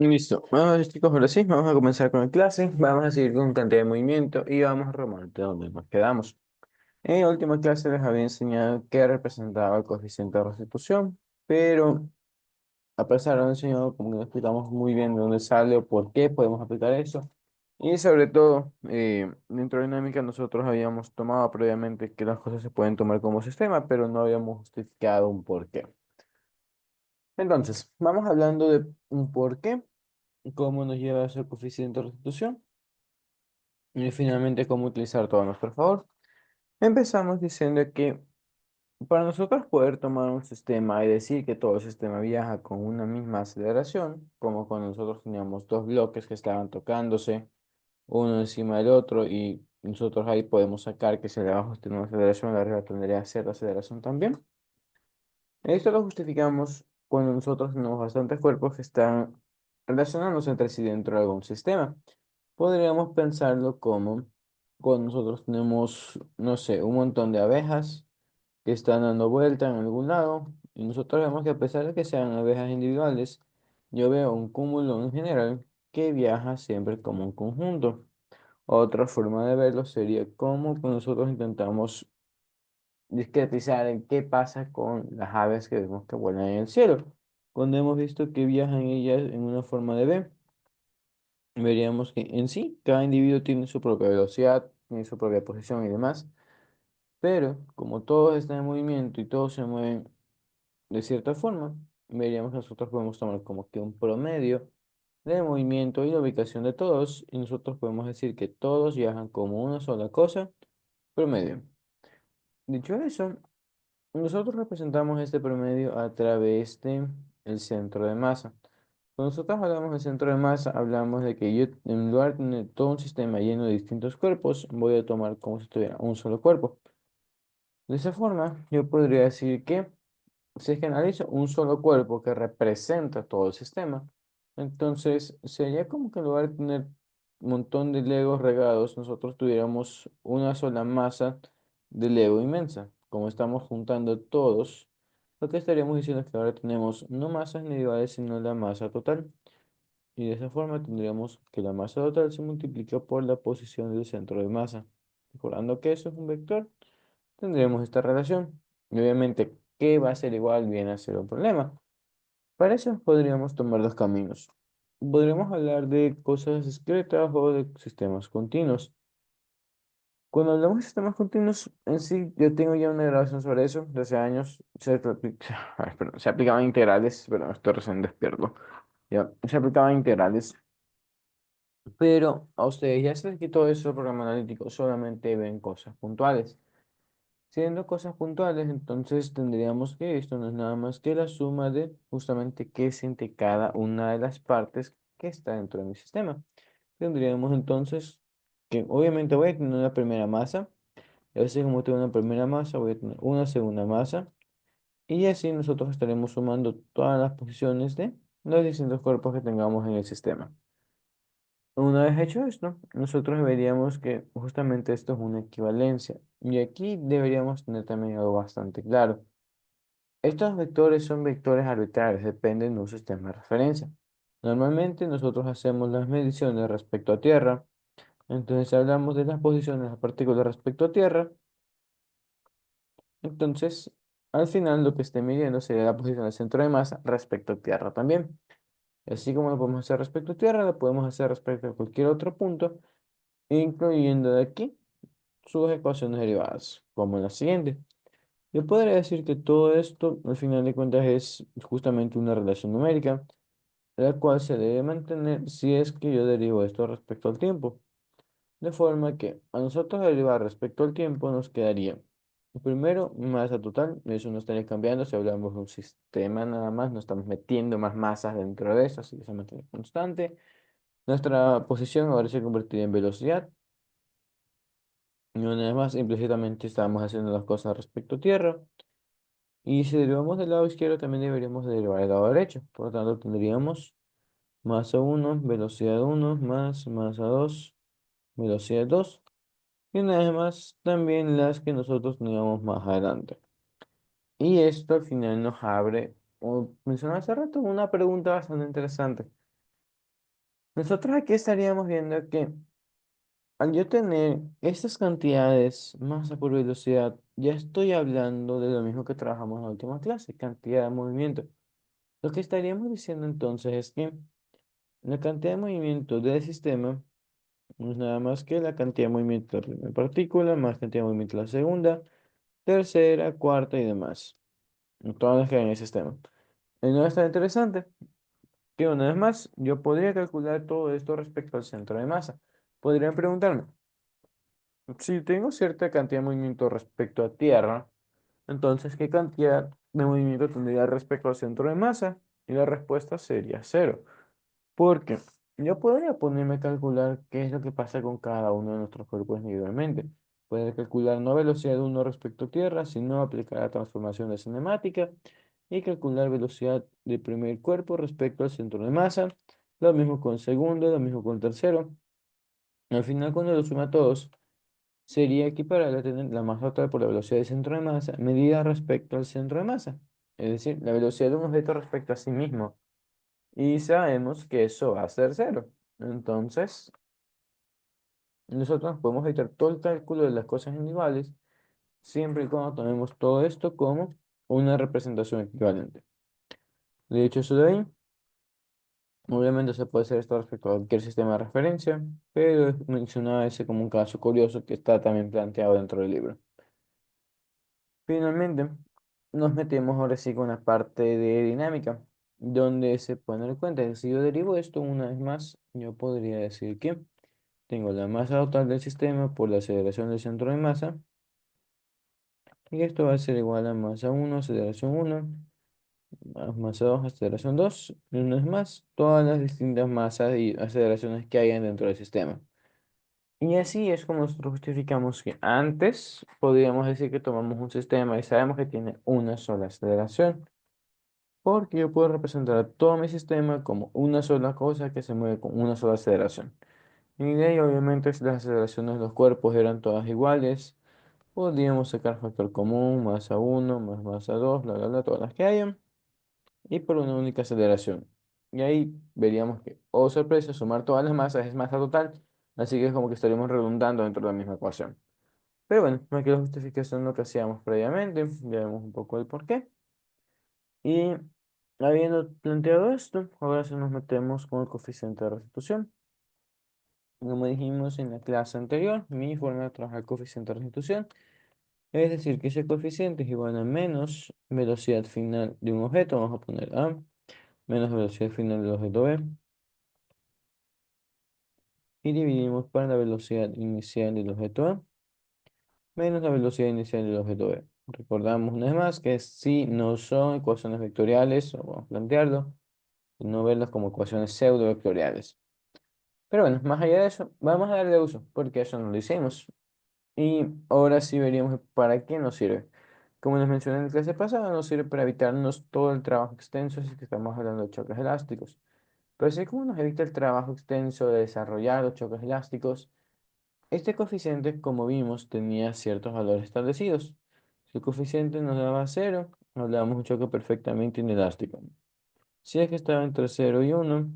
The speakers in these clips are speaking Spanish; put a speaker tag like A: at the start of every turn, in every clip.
A: Listo. Bueno, chicos, ahora sí, vamos a comenzar con la clase. Vamos a seguir con cantidad de movimiento y vamos a remontar de donde nos quedamos. En la última clase les había enseñado qué representaba el coeficiente de restitución, pero a pesar de haber enseñado, como que no explicamos muy bien de dónde sale o por qué podemos aplicar eso. Y sobre todo, dentro de dinámica nosotros habíamos tomado previamente que las cosas se pueden tomar como sistema, pero no habíamos justificado un por qué. Entonces, vamos hablando de un por qué, cómo nos lleva a ese coeficiente de restitución y finalmente cómo utilizar todo a nuestro favor. Empezamos diciendo que para nosotros poder tomar un sistema y decir que todo el sistema viaja con una misma aceleración, como cuando nosotros teníamos dos bloques que estaban tocándose uno encima del otro y nosotros ahí podemos sacar que si el de abajo tiene una aceleración, el de arriba tendría cierta aceleración también. Esto lo justificamos cuando nosotros tenemos bastantes cuerpos que están relacionándose entre sí dentro de algún sistema. Podríamos pensarlo como cuando nosotros tenemos, no sé, un montón de abejas que están dando vuelta en algún lado y nosotros vemos que a pesar de que sean abejas individuales, yo veo un cúmulo en general que viaja siempre como un conjunto. Otra forma de verlo sería como cuando nosotros intentamos discretizar en qué pasa con las aves que vemos que vuelan en el cielo. Cuando hemos visto que viajan ellas en una forma de V, veríamos que en sí cada individuo tiene su propia velocidad, tiene su propia posición y demás, pero como todos están en movimiento y todos se mueven de cierta forma, veríamos que nosotros podemos tomar como que un promedio del movimiento y la ubicación de todos, y nosotros podemos decir que todos viajan como una sola cosa, promedio. Dicho eso, nosotros representamos este promedio a través de el centro de masa. Cuando nosotros hablamos del centro de masa, hablamos de que yo, en lugar de tener todo un sistema lleno de distintos cuerpos, voy a tomar como si tuviera un solo cuerpo. De esa forma, yo podría decir que si es que analizo un solo cuerpo que representa todo el sistema, entonces sería como que en lugar de tener un montón de Legos regados, nosotros tuviéramos una sola masa de Lego inmensa. Como estamos juntando todos, lo que estaríamos diciendo es que ahora tenemos no masas individuales, sino la masa total. Y de esa forma tendríamos que la masa total se multiplica por la posición del centro de masa. Recordando que eso es un vector, tendremos esta relación. Y obviamente, ¿qué va a ser igual viene a ser un problema? Para eso podríamos tomar dos caminos. Podríamos hablar de cosas discretas o de sistemas continuos. Cuando hablamos de sistemas continuos, en sí, yo tengo ya una grabación sobre eso de hace años. Ay, perdón, se aplicaban integrales, pero estoy recién despierto. Ya, se aplicaban integrales, pero a ustedes ya se les quitó eso, programa analítico, solamente ven cosas puntuales. Siendo cosas puntuales, entonces tendríamos que esto no es nada más que la suma de justamente qué siente cada una de las partes que está dentro de mi sistema. Tendríamos entonces que obviamente voy a tener una primera masa, y así como tengo una primera masa, voy a tener una segunda masa, y así nosotros estaremos sumando todas las posiciones de los distintos cuerpos que tengamos en el sistema. Una vez hecho esto, nosotros veríamos que justamente esto es una equivalencia. Y aquí deberíamos tener también algo bastante claro. Estos vectores son vectores arbitrarios, dependen de un sistema de referencia. Normalmente nosotros hacemos las mediciones respecto a Tierra, entonces hablamos de las posiciones de las partículas respecto a Tierra, entonces al final lo que esté midiendo sería la posición del centro de masa respecto a Tierra también. Así como lo podemos hacer respecto a Tierra, lo podemos hacer respecto a cualquier otro punto, incluyendo de aquí sus ecuaciones derivadas, como la siguiente. Yo podría decir que todo esto, al final de cuentas, es justamente una relación numérica, la cual se debe mantener si es que yo derivo esto respecto al tiempo. De forma que a nosotros derivar respecto al tiempo nos quedaría, primero, masa total, eso no estaría cambiando si hablamos de un sistema nada más, no estamos metiendo más masas dentro de eso, así que se mantiene constante. Nuestra posición ahora se convertiría en velocidad. Y una vez más, implícitamente estamos haciendo las cosas respecto a tierra. Y si derivamos del lado izquierdo, también deberíamos de derivar del lado derecho. Por lo tanto, tendríamos masa uno velocidad uno más masa 2 velocidad 2. Y una vez más, también las que nosotros teníamos más adelante. Y esto al final nos abre, como mencionaba hace rato, una pregunta bastante interesante. Nosotros aquí estaríamos viendo que al yo tener estas cantidades, masa por velocidad, ya estoy hablando de lo mismo que trabajamos en la última clase, cantidad de movimiento. Lo que estaríamos diciendo entonces es que la cantidad de movimiento del sistema no es nada más que la cantidad de movimiento de la primera partícula más cantidad de movimiento de la segunda, tercera, cuarta y demás. Todas las que hay en el sistema. Y no es tan interesante que una vez más yo podría calcular todo esto respecto al centro de masa. Podrían preguntarme, si tengo cierta cantidad de movimiento respecto a tierra, entonces ¿qué cantidad de movimiento tendría respecto al centro de masa? Y la respuesta sería cero. Porque yo podría ponerme a calcular qué es lo que pasa con cada uno de nuestros cuerpos individualmente. Puede calcular no velocidad de uno respecto a tierra, sino aplicar la transformación de cinemática y calcular velocidad del primer cuerpo respecto al centro de masa. Lo mismo con segundo, lo mismo con tercero. Al final, cuando lo suma a todos, sería equiparable a tener la masa total por la velocidad del centro de masa medida respecto al centro de masa. Es decir, la velocidad de un objeto respecto a sí mismo. Y sabemos que eso va a ser cero. Entonces, nosotros podemos evitar todo el cálculo de las cosas individuales siempre y cuando tomemos todo esto como una representación equivalente. De hecho, eso de ahí, obviamente se puede hacer esto respecto a cualquier sistema de referencia, pero mencionaba ese como un caso curioso que está también planteado dentro del libro. Finalmente, nos metemos ahora sí con la parte de dinámica, donde se pone en cuenta que si yo derivo esto una vez más, yo podría decir que tengo la masa total del sistema por la aceleración del centro de masa. Y esto va a ser igual a masa 1 aceleración 1 más masa 2 aceleración 2 y una vez más, todas las distintas masas y aceleraciones que hayan dentro del sistema. Y así es como nosotros justificamos que antes podríamos decir que tomamos un sistema y sabemos que tiene una sola aceleración. Porque yo puedo representar a todo mi sistema como una sola cosa que se mueve con una sola aceleración. Y de ahí, obviamente, si las aceleraciones de los cuerpos eran todas iguales, podríamos sacar factor común, masa 1 más masa 2 bla, bla, bla, todas las que hayan, y por una única aceleración. Y ahí veríamos que, oh sorpresa, sumar todas las masas es masa total, así que es como que estaríamos redundando dentro de la misma ecuación. Pero bueno, aquí la justificación lo que hacíamos previamente, ya vemos un poco el porqué. Y habiendo planteado esto, ahora sí nos metemos con el coeficiente de restitución. Como dijimos en la clase anterior, mi forma de trabajar el coeficiente de restitución es decir que ese coeficiente es igual a menos velocidad final de un objeto, vamos a poner A, menos velocidad final del objeto B, y dividimos para la velocidad inicial del objeto A, menos la velocidad inicial del objeto B. Recordamos una vez más que si no son ecuaciones vectoriales, o vamos a plantearlo, no verlas como ecuaciones pseudo vectoriales. Pero bueno, más allá de eso, vamos a darle uso, porque eso no lo hicimos. Y ahora sí veríamos para qué nos sirve. Como les mencioné en la clase pasada, nos sirve para evitarnos todo el trabajo extenso si es que estamos hablando de choques elásticos. Pero así como nos evita el trabajo extenso de desarrollar los choques elásticos, este coeficiente, como vimos, tenía ciertos valores establecidos. Si el coeficiente nos daba cero, hablábamos de un choque perfectamente inelástico. Si es que estaba entre cero y uno,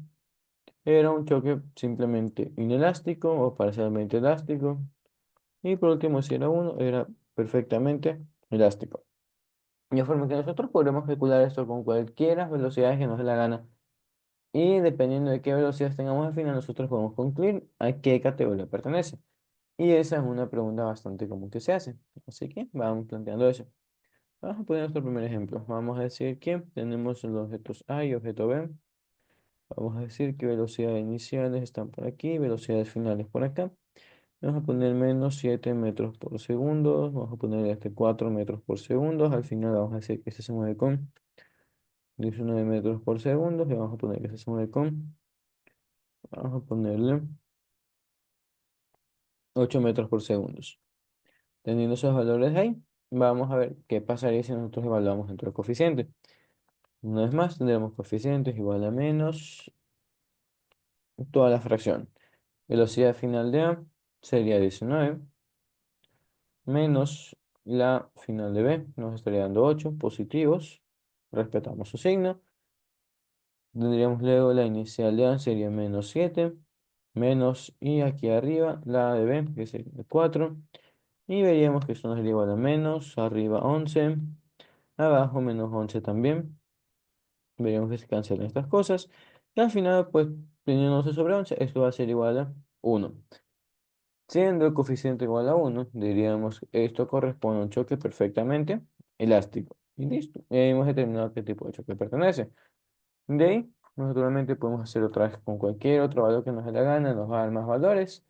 A: era un choque simplemente inelástico o parcialmente elástico. Y por último, si era uno, era perfectamente elástico. De forma que nosotros podremos calcular esto con cualquiera velocidades que nos dé la gana. Y dependiendo de qué velocidades tengamos al final, nosotros podemos concluir a qué categoría pertenece. Y esa es una pregunta bastante común que se hace. Así que vamos planteando eso. Vamos a poner nuestro primer ejemplo. Vamos a decir que tenemos los objetos A y objeto B. Vamos a decir que velocidades iniciales están por aquí, velocidades finales por acá. Vamos a poner menos 7 metros por segundo. Vamos a poner 4 metros por segundo. Al final vamos a decir que este se mueve con 19 metros por segundo. Y vamos a poner que este se mueve con, vamos a ponerle 8 metros por segundo. Teniendo esos valores ahí, vamos a ver qué pasaría si nosotros evaluamos dentro del coeficiente. Una vez más, tendremos coeficientes igual a menos toda la fracción. Velocidad final de A sería 19 menos la final de B, nos estaría dando 8 positivos, respetamos su signo, Tendríamos luego la inicial de A sería menos 7 menos, y aquí arriba la de B, que sería 4. Y veríamos que esto nos sería igual a menos, arriba 11, abajo menos 11 también. Veríamos que se cancelan estas cosas. Y al final, pues, teniendo 11 sobre 11, esto va a ser igual a 1. Siendo el coeficiente igual a 1, diríamos que esto corresponde a un choque perfectamente elástico. Y listo. Y ahí hemos determinado a qué tipo de choque pertenece. De ahí, naturalmente, podemos hacer otra vez con cualquier otro valor que nos dé la gana, nos va a dar más valores.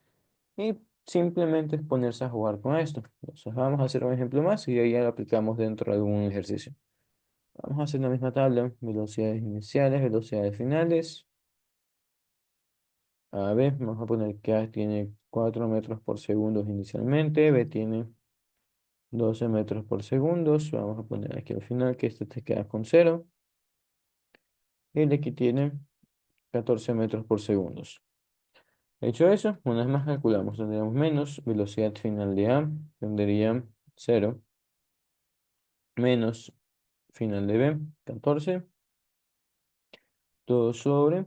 A: Y simplemente es ponerse a jugar con esto. Entonces, vamos a hacer un ejemplo más y ahí ya lo aplicamos dentro de algún ejercicio. Vamos a hacer la misma tabla, velocidades iniciales, velocidades finales. A ver, vamos a poner que A tiene 4 metros por segundo inicialmente, B tiene 12 metros por segundo. Vamos a poner aquí al final que este te queda con 0. Y el de aquí tiene 14 metros por segundo. Hecho eso, una vez más calculamos, tendríamos menos velocidad final de A, tendría 0, menos final de B, 14, todo sobre,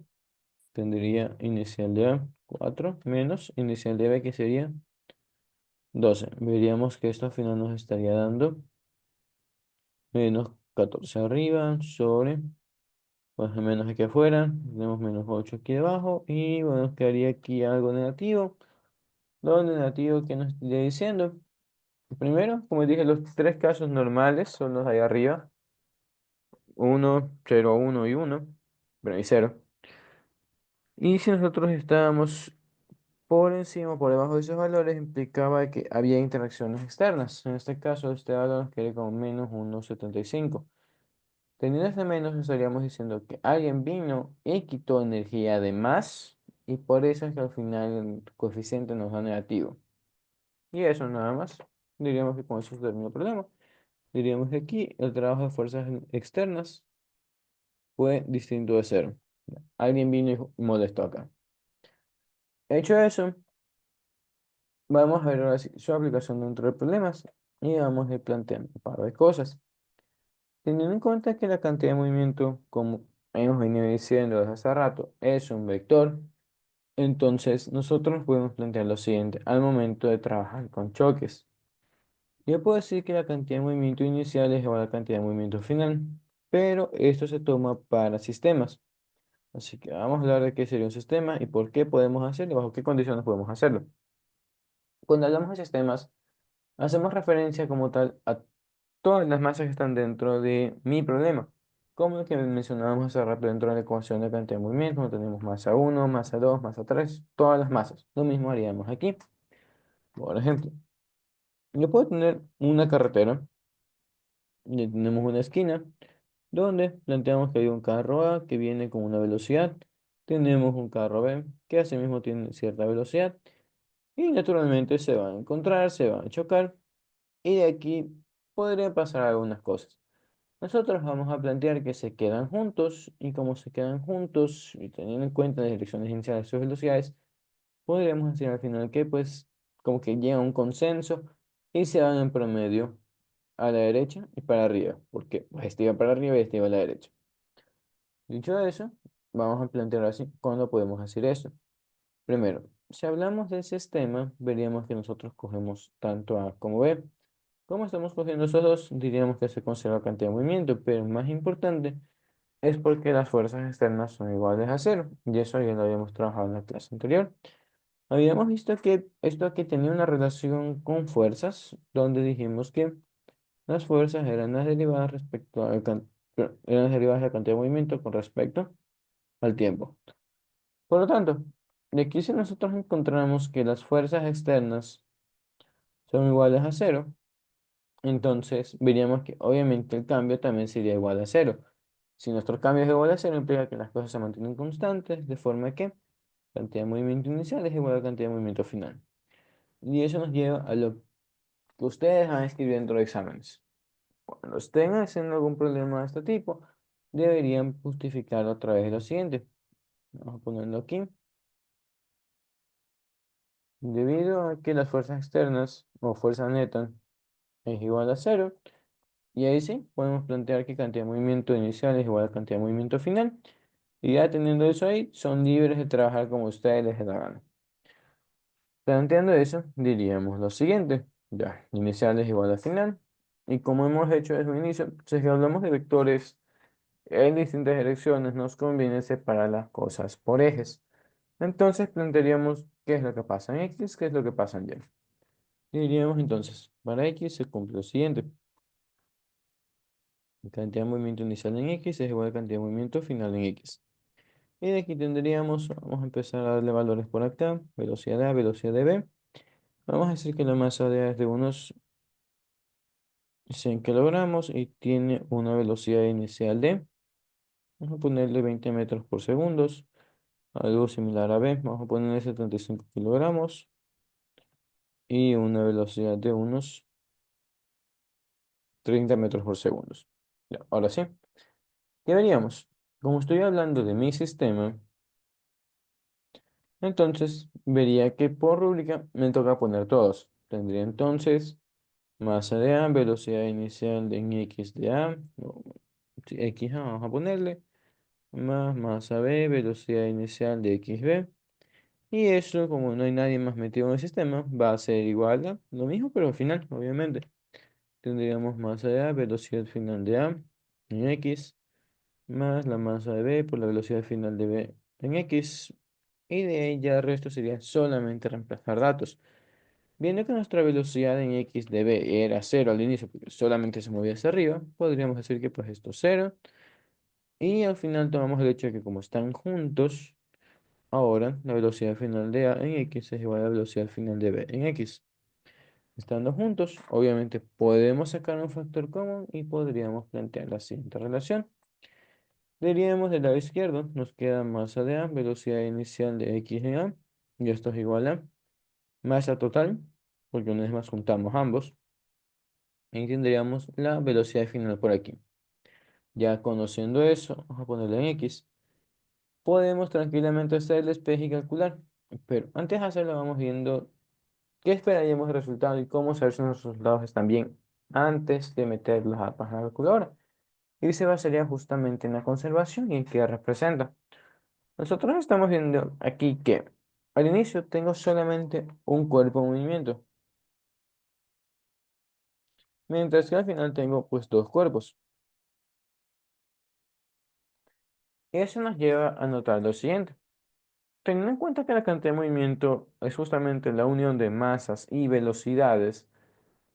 A: tendría inicial de A, 4, menos inicial de B, que sería 12. Veríamos que esto al final nos estaría dando menos 14 arriba, sobre, pues menos aquí afuera, tenemos menos 8 aquí abajo, y bueno, nos quedaría aquí algo negativo, donde negativo que nos estaría diciendo. Primero, como dije, los tres casos normales son los de ahí arriba, 1, 0, 1 y 1, bueno, y 0. Y si nosotros estábamos por encima o por debajo de esos valores, implicaba que había interacciones externas. En este caso, este valor nos quedaría como menos 1,75. Teniendo este menos, estaríamos diciendo que alguien vino y quitó energía de más, y por eso es que al final el coeficiente nos da negativo. Y eso nada más. Diríamos que con eso se termina el problema. Diríamos que aquí el trabajo de fuerzas externas fue distinto de cero. Alguien vino y molestó acá. Hecho eso, vamos a ver ahora su aplicación dentro de problemas y vamos a ir planteando un par de cosas. Teniendo en cuenta que la cantidad de movimiento, como hemos venido diciendo desde hace rato, es un vector, entonces nosotros podemos plantear lo siguiente al momento de trabajar con choques. Yo puedo decir que la cantidad de movimiento inicial es igual a la cantidad de movimiento final, pero esto se toma para sistemas. Así que vamos a hablar de qué sería un sistema y por qué podemos hacerlo y bajo qué condiciones podemos hacerlo. Cuando hablamos de sistemas, hacemos referencia como tal a todas las masas que están dentro de mi problema. Como lo que mencionábamos hace rato dentro de la ecuación de cantidad de movimiento, tenemos masa 1, masa 2, masa 3, todas las masas. Lo mismo haríamos aquí. Por ejemplo, yo puedo tener una carretera y tenemos una esquina donde planteamos que hay un carro A que viene con una velocidad. Tenemos un carro B que asimismo tiene cierta velocidad y naturalmente se van a encontrar, se van a chocar y de aquí podría pasar algunas cosas. Nosotros vamos a plantear que se quedan juntos y como se quedan juntos y teniendo en cuenta las direcciones iniciales de sus velocidades, podríamos decir al final que pues como que llega a un consenso y se van en promedio a la derecha y para arriba, porque pues este iba para arriba y este iba a la derecha. Dicho eso, vamos a plantear así cuándo podemos hacer eso. Primero, si hablamos del sistema, veríamos que nosotros cogemos tanto A como B. Como estamos cogiendo esos dos, diríamos que se conserva cantidad de movimiento, pero más importante es porque las fuerzas externas son iguales a cero, y eso ya lo habíamos trabajado en la clase anterior. Habíamos visto que esto aquí tenía una relación con fuerzas, donde dijimos que las fuerzas eran las derivadas respecto eran las derivadas de la cantidad de movimiento con respecto al tiempo. Por lo tanto, de aquí si nosotros encontramos que las fuerzas externas son iguales a cero, entonces veríamos que obviamente el cambio también sería igual a cero. Si nuestro cambio es igual a cero, implica que las cosas se mantienen constantes, de forma que cantidad de movimiento inicial es igual a cantidad de movimiento final. Y eso nos lleva a lo que ustedes van a escribir dentro de exámenes. Cuando estén haciendo algún problema de este tipo, deberían justificarlo a través de lo siguiente. Vamos a ponerlo aquí. Debido a que las fuerzas externas o fuerza neta es igual a cero, y ahí sí podemos plantear que cantidad de movimiento inicial es igual a cantidad de movimiento final. Y ya teniendo eso ahí, son libres de trabajar como ustedes les dé la gana. Planteando eso, diríamos lo siguiente. Ya, inicial es igual a final. Y como hemos hecho desde un inicio, si es que hablamos de vectores en distintas direcciones, nos conviene separar las cosas por ejes. Entonces plantearíamos qué es lo que pasa en X, qué es lo que pasa en Y. Diríamos entonces, para X se cumple lo siguiente. La cantidad de movimiento inicial en X es igual a la cantidad de movimiento final en X. Y de aquí tendríamos, vamos a empezar a darle valores por acá, velocidad A, velocidad de B. Vamos a decir que la masa de A es de unos 100 kilogramos y tiene una velocidad inicial de, vamos a ponerle 20 metros por segundo, algo similar a B, vamos a ponerle 75 kilogramos y una velocidad de unos 30 metros por segundo. Ya, ahora sí, ya veríamos, como estoy hablando de mi sistema, entonces vería que por rúbrica me toca poner todos. Tendría entonces masa de A, velocidad inicial en X de A, o sí, X A, vamos a ponerle, más masa B, velocidad inicial de XB. Y eso, como no hay nadie más metido en el sistema, va a ser igual a lo mismo, pero al final, obviamente. Tendríamos masa de A, velocidad final de A en X, más la masa de B por la velocidad final de B en X. Y de ahí ya el resto sería solamente reemplazar datos. Viendo que nuestra velocidad en X de B era cero al inicio, porque solamente se movía hacia arriba, podríamos decir que pues esto es cero. Y al final tomamos el hecho de que como están juntos, ahora la velocidad final de A en X es igual a la velocidad final de B en X. Estando juntos, obviamente podemos sacar un factor común y podríamos plantear la siguiente relación. Diríamos del lado izquierdo, nos queda masa de A, velocidad inicial de X en A, y esto es igual a masa total, porque una vez más juntamos ambos, y tendríamos la velocidad final por aquí. Ya conociendo eso, vamos a ponerlo en X, podemos tranquilamente hacer el despeje y calcular. Pero antes de hacerlo, vamos viendo qué esperaríamos del resultado y cómo saber si los resultados están bien antes de meterlos a la página calculadora. Y se basaría justamente en la conservación y en qué representa. Nosotros estamos viendo aquí que al inicio tengo solamente un cuerpo en movimiento, mientras que al final tengo pues dos cuerpos. Y eso nos lleva a notar lo siguiente. Teniendo en cuenta que la cantidad de movimiento es justamente la unión de masas y velocidades,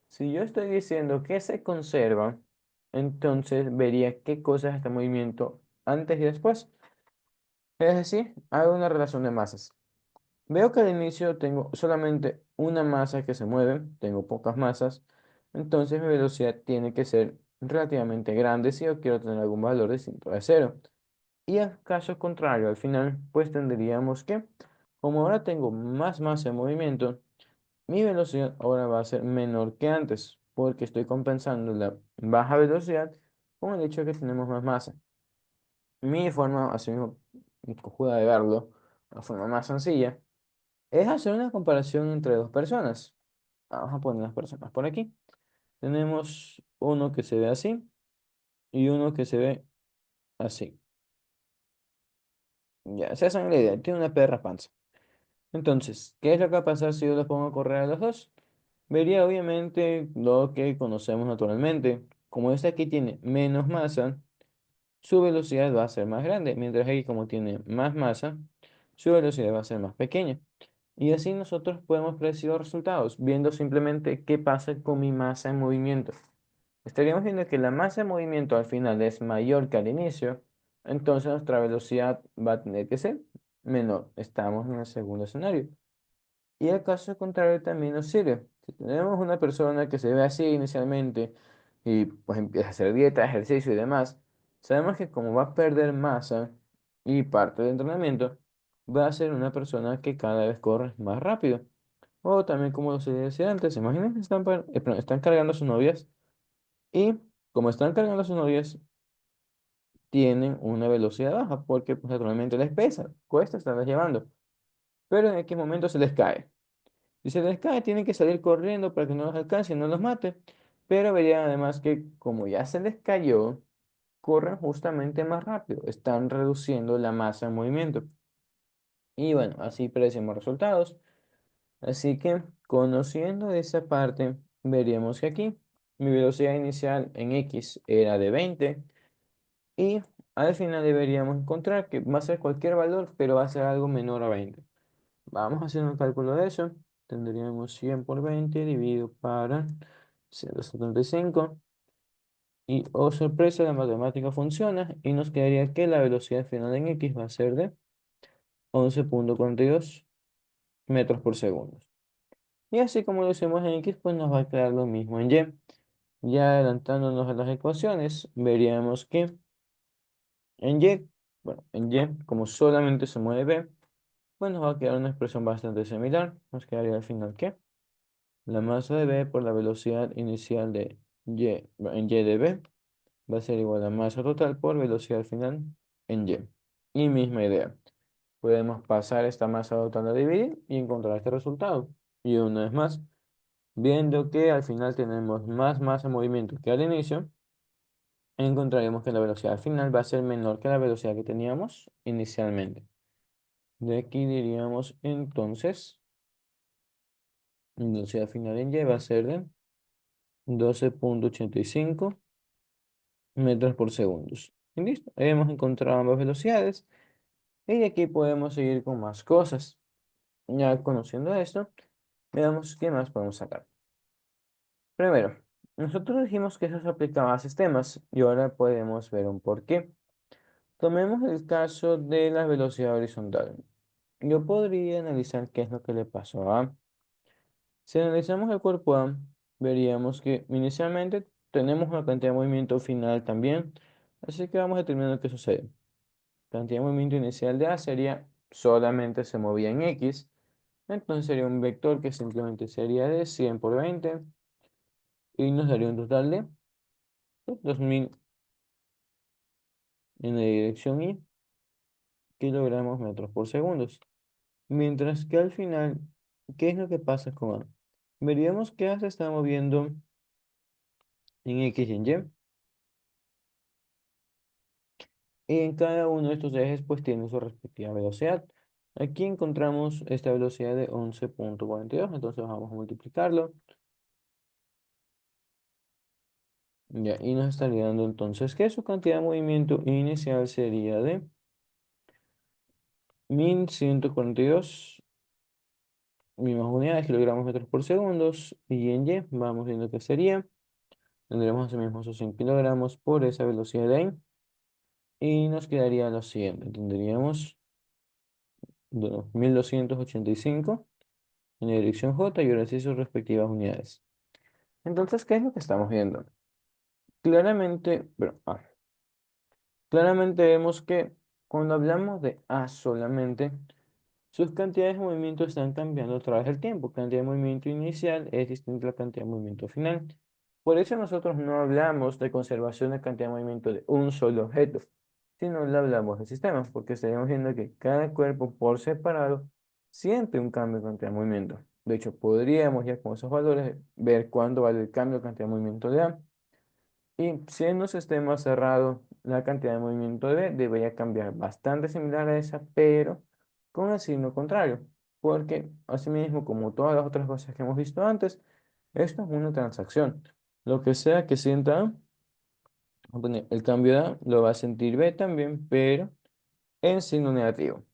A: si yo estoy diciendo que se conserva, entonces vería qué cosas está en movimiento antes y después. Es decir, hago una relación de masas. Veo que al inicio tengo solamente una masa que se mueve, tengo pocas masas, entonces mi velocidad tiene que ser relativamente grande si yo quiero tener algún valor distinto de cero. Y en caso contrario, al final, pues tendríamos que, como ahora tengo más masa en movimiento, mi velocidad ahora va a ser menor que antes, porque estoy compensando la baja velocidad con el hecho de que tenemos más masa. Mi forma, así mismo, cojuda de verlo, la forma más sencilla, es hacer una comparación entre dos personas. Vamos a poner las personas por aquí. Tenemos uno que se ve así y uno que se ve así. Ya, se hacen la idea, tiene una perra panza. Entonces, ¿qué es lo que va a pasar si yo los pongo a correr a los dos? Vería obviamente lo que conocemos naturalmente. Como este aquí tiene menos masa, su velocidad va a ser más grande, mientras que aquí como tiene más masa, su velocidad va a ser más pequeña. Y así nosotros podemos predecir los resultados, viendo simplemente qué pasa con mi masa en movimiento. Estaríamos viendo que la masa en movimiento al final es mayor que al inicio, entonces nuestra velocidad va a tener que ser menor. Estamos en el segundo escenario. Y el caso contrario también nos sirve. Si tenemos una persona que se ve así inicialmente y pues empieza a hacer dieta, ejercicio y demás, sabemos que como va a perder masa y parte del entrenamiento, va a ser una persona que cada vez corre más rápido. O también como se decía antes, imaginen que perdón, están cargando a sus novias y como están cargando a sus novias, tienen una velocidad baja porque pues, naturalmente les pesa, cuesta estarlas llevando. Pero en aquel momento se les cae. Si se les cae, tienen que salir corriendo para que no los alcance y no los mate. Pero verían además que como ya se les cayó, corren justamente más rápido, están reduciendo la masa en movimiento. Y bueno, así predecimos resultados. Así que conociendo esa parte, veríamos que aquí mi velocidad inicial en X era de 20 y al final deberíamos encontrar que va a ser cualquier valor, pero va a ser algo menor a 20. Vamos a hacer un cálculo de eso. Tendríamos 100 por 20 dividido para 175. Y, oh sorpresa, la matemática funciona y nos quedaría que la velocidad final en X va a ser de 11,42 metros por segundo. Y así como lo hicimos en X, pues nos va a quedar lo mismo en Y. Ya adelantándonos a las ecuaciones, veríamos que en Y, bueno, en Y, como solamente se mueve B, pues nos va a quedar una expresión bastante similar. Nos quedaría al final que la masa de B por la velocidad inicial de Y en Y de B va a ser igual a masa total por velocidad final en Y. Y misma idea. Podemos pasar esta masa total a dividir y encontrar este resultado. Y una vez más, viendo que al final tenemos más masa en movimiento que al inicio, encontraremos que la velocidad final va a ser menor que la velocidad que teníamos inicialmente. De aquí diríamos entonces, la velocidad final en Y va a ser de 12,85 metros por segundo. Y listo, hemos encontrado ambas velocidades y de aquí podemos seguir con más cosas. Ya conociendo esto, veamos qué más podemos sacar. Primero, nosotros dijimos que eso se aplicaba a sistemas y ahora podemos ver un por qué. Tomemos el caso de la velocidad horizontal. Yo podría analizar qué es lo que le pasó a A. Si analizamos el cuerpo A, veríamos que inicialmente tenemos una cantidad de movimiento final también, así que vamos determinando qué sucede. La cantidad de movimiento inicial de A sería solamente se movía en X, entonces sería un vector que simplemente sería de 100 por 20 y nos daría un total de 2000 en la dirección Y kilogramos metros por segundo. Mientras que al final, ¿qué es lo que pasa con A? Veríamos que A se está moviendo en X y en Y, y en cada uno de estos ejes pues tiene su respectiva velocidad. Aquí encontramos esta velocidad de 11,42, entonces vamos a multiplicarlo. Ya, y nos estaría dando entonces que su cantidad de movimiento inicial sería de 1142 mismas unidades, kilogramos metros por segundos, y en Y vamos viendo que sería, tendremos asimismo esos 100 kilogramos por esa velocidad de ahí, y nos quedaría lo siguiente, tendríamos 1285 en la dirección J y ahora sí sus respectivas unidades. Entonces, ¿qué es lo que estamos viendo? Claramente, claramente vemos que cuando hablamos de A solamente, sus cantidades de movimiento están cambiando a través del tiempo. Cantidad de movimiento inicial es distinta a la cantidad de movimiento final. Por eso nosotros no hablamos de conservación de cantidad de movimiento de un solo objeto, sino le hablamos de sistemas, porque estaríamos viendo que cada cuerpo por separado siente un cambio de cantidad de movimiento. De hecho, podríamos ya con esos valores ver cuándo vale el cambio de cantidad de movimiento de A. Y si en un sistema cerrado la cantidad de movimiento de B debería cambiar bastante similar a esa, pero con el signo contrario. Porque asimismo, como todas las otras cosas que hemos visto antes, esto es una transacción. Lo que sea que sienta A, vamos a poner el cambio de A lo va a sentir B también, pero en signo negativo.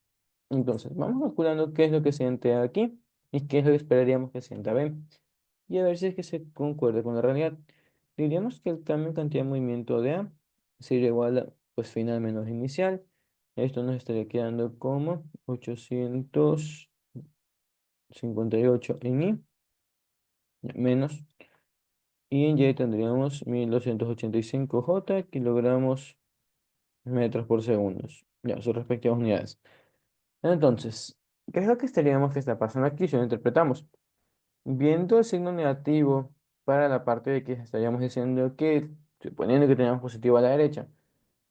A: Entonces, vamos calculando qué es lo que siente A aquí y qué es lo que esperaríamos que sienta B. Y a ver si es que se concuerda con la realidad. Diríamos que el cambio en cantidad de movimiento de A sería igual a, pues, final menos inicial. Esto nos estaría quedando como 858 en I menos. Y en Y tendríamos 1285 J kilogramos metros por segundo. Ya, sus respectivas unidades. Entonces, ¿qué es lo que estaríamos que está pasando aquí si lo interpretamos? Viendo el signo negativo para la parte de que estaríamos diciendo que, suponiendo que tenemos positivo a la derecha,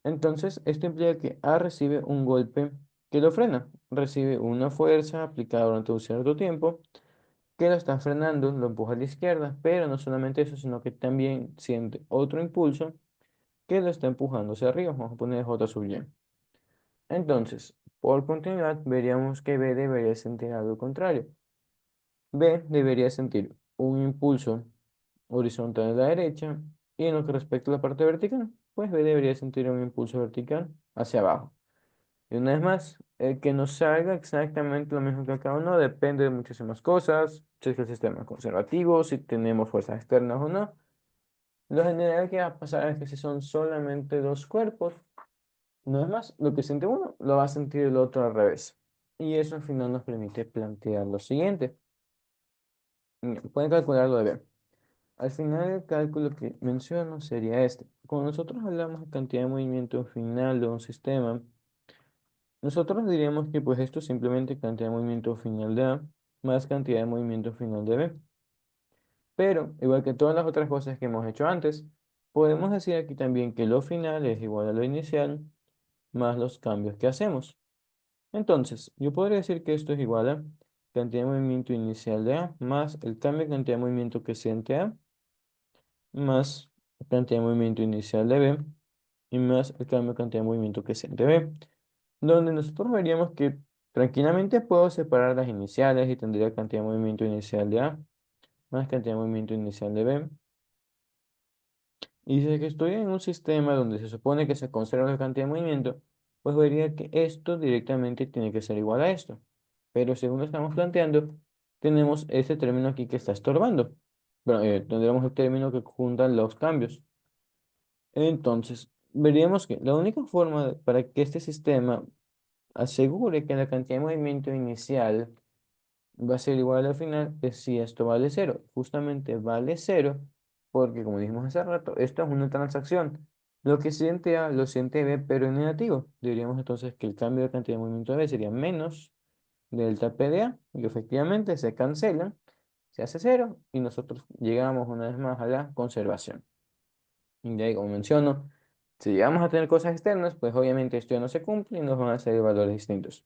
A: entonces esto implica que A recibe un golpe que lo frena, recibe una fuerza aplicada durante un cierto tiempo que lo está frenando, lo empuja a la izquierda, pero no solamente eso, sino que también siente otro impulso que lo está empujando hacia arriba. Vamos a poner J sub Y. Entonces, por continuidad, veríamos que B debería sentir algo contrario. B debería sentir un impulso horizontal a la derecha y en lo que respecta a la parte vertical, pues B debería sentir un impulso vertical hacia abajo. Y una vez más, el que nos salga exactamente lo mismo que acá o no depende de muchísimas cosas, si es que el sistema es conservativo, si tenemos fuerzas externas o no. Lo general que va a pasar es que si son solamente dos cuerpos, no es más, lo que siente uno lo va a sentir el otro al revés. Y eso al final nos permite plantear lo siguiente. Pueden calcularlo de B. Al final el cálculo que menciono sería este. Cuando nosotros hablamos de cantidad de movimiento final de un sistema, nosotros diríamos que pues esto es simplemente cantidad de movimiento final de A más cantidad de movimiento final de B. Pero, igual que todas las otras cosas que hemos hecho antes, podemos decir aquí también que lo final es igual a lo inicial más los cambios que hacemos. Entonces, yo podría decir que esto es igual a cantidad de movimiento inicial de A más el cambio de cantidad de movimiento que siente A más cantidad de movimiento inicial de B y más el cambio de cantidad de movimiento que siente B, donde nosotros veríamos que tranquilamente puedo separar las iniciales y tendría cantidad de movimiento inicial de A más cantidad de movimiento inicial de B. Y si es que estoy en un sistema donde se supone que se conserva la cantidad de movimiento, pues vería que esto directamente tiene que ser igual a esto. Pero según lo estamos planteando, tenemos este término aquí que está estorbando. Bueno, tendremos el término que juntan los cambios. Entonces, veríamos que la única forma para que este sistema asegure que la cantidad de movimiento inicial va a ser igual al final es si esto vale cero. Justamente vale cero porque, como dijimos hace rato, esto es una transacción. Lo que siente A lo siente B, pero en negativo. Diríamos entonces que el cambio de cantidad de movimiento de B sería menos delta P de A y efectivamente se cancelan, se hace cero y nosotros llegamos una vez más a la conservación. Y de ahí, como menciono, si llegamos a tener cosas externas, pues obviamente esto ya no se cumple y nos van a salir valores distintos.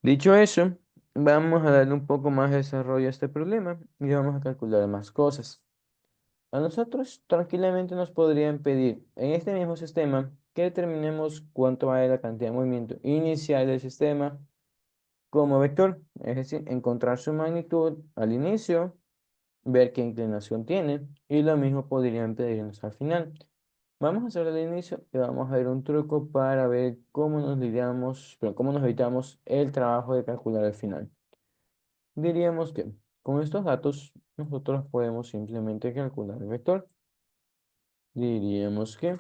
A: Dicho eso, vamos a darle un poco más de desarrollo a este problema y vamos a calcular más cosas. A nosotros tranquilamente nos podrían pedir en este mismo sistema que determinemos cuánto vale la cantidad de movimiento inicial del sistema como vector, es decir, encontrar su magnitud al inicio, ver qué inclinación tiene y lo mismo podrían pedirnos al final. Vamos a hacer al inicio y vamos a ver un truco para ver cómo nos lidiamos, pero cómo nos evitamos el trabajo de calcular al final. Diríamos que con estos datos nosotros podemos simplemente calcular el vector. Diríamos que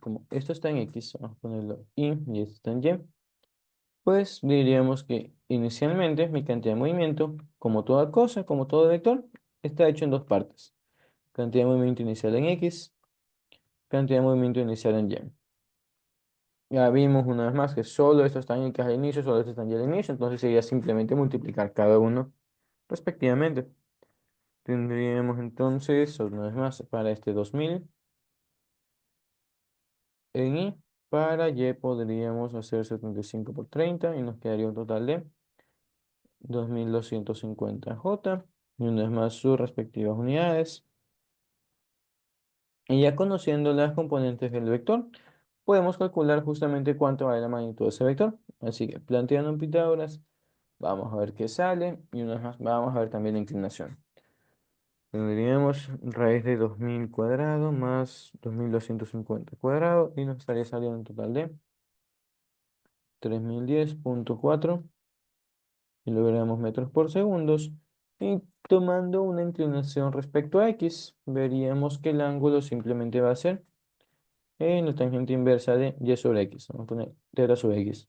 A: como esto está en X, vamos a ponerlo Y esto está en Y, pues diríamos que inicialmente mi cantidad de movimiento, como toda cosa, como todo vector, está hecho en dos partes. Cantidad de movimiento inicial en X, cantidad de movimiento inicial en Y. Ya vimos una vez más que solo estos están en X al inicio, solo estos están Y al inicio, entonces sería simplemente multiplicar cada uno respectivamente. Tendríamos entonces, una vez más, para este 2000 en Y, para Y podríamos hacer 75 por 30 y nos quedaría un total de 2250 J, y una vez más sus respectivas unidades. Y ya conociendo las componentes del vector, podemos calcular justamente cuánto vale la magnitud de ese vector. Así que planteando en Pitágoras, vamos a ver qué sale y una vez más vamos a ver también la inclinación. Tendríamos raíz de 2000 cuadrado más 2250 cuadrado y nos estaría saliendo un total de 3010,4 kilogramos metros por segundos. Y tomando una inclinación respecto a x, veríamos que el ángulo simplemente va a ser la tangente inversa de y sobre x. Vamos a poner teta sobre x.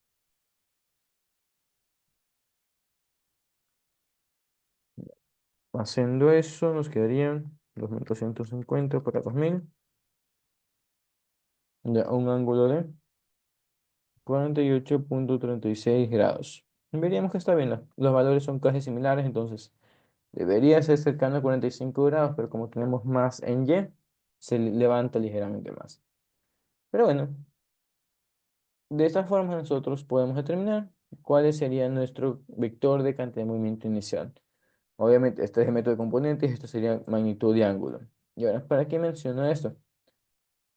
A: Haciendo eso, nos quedarían 2250 para 2000. Ya un ángulo de 48,36 grados. Veríamos que está bien, los valores son casi similares, entonces debería ser cercano a 45 grados, pero como tenemos más en Y, se levanta ligeramente más. Pero bueno, de esta forma nosotros podemos determinar cuál sería nuestro vector de cantidad de movimiento inicial. Obviamente, este es el método de componentes, esto sería magnitud de ángulo. Y ahora, ¿para qué menciono esto?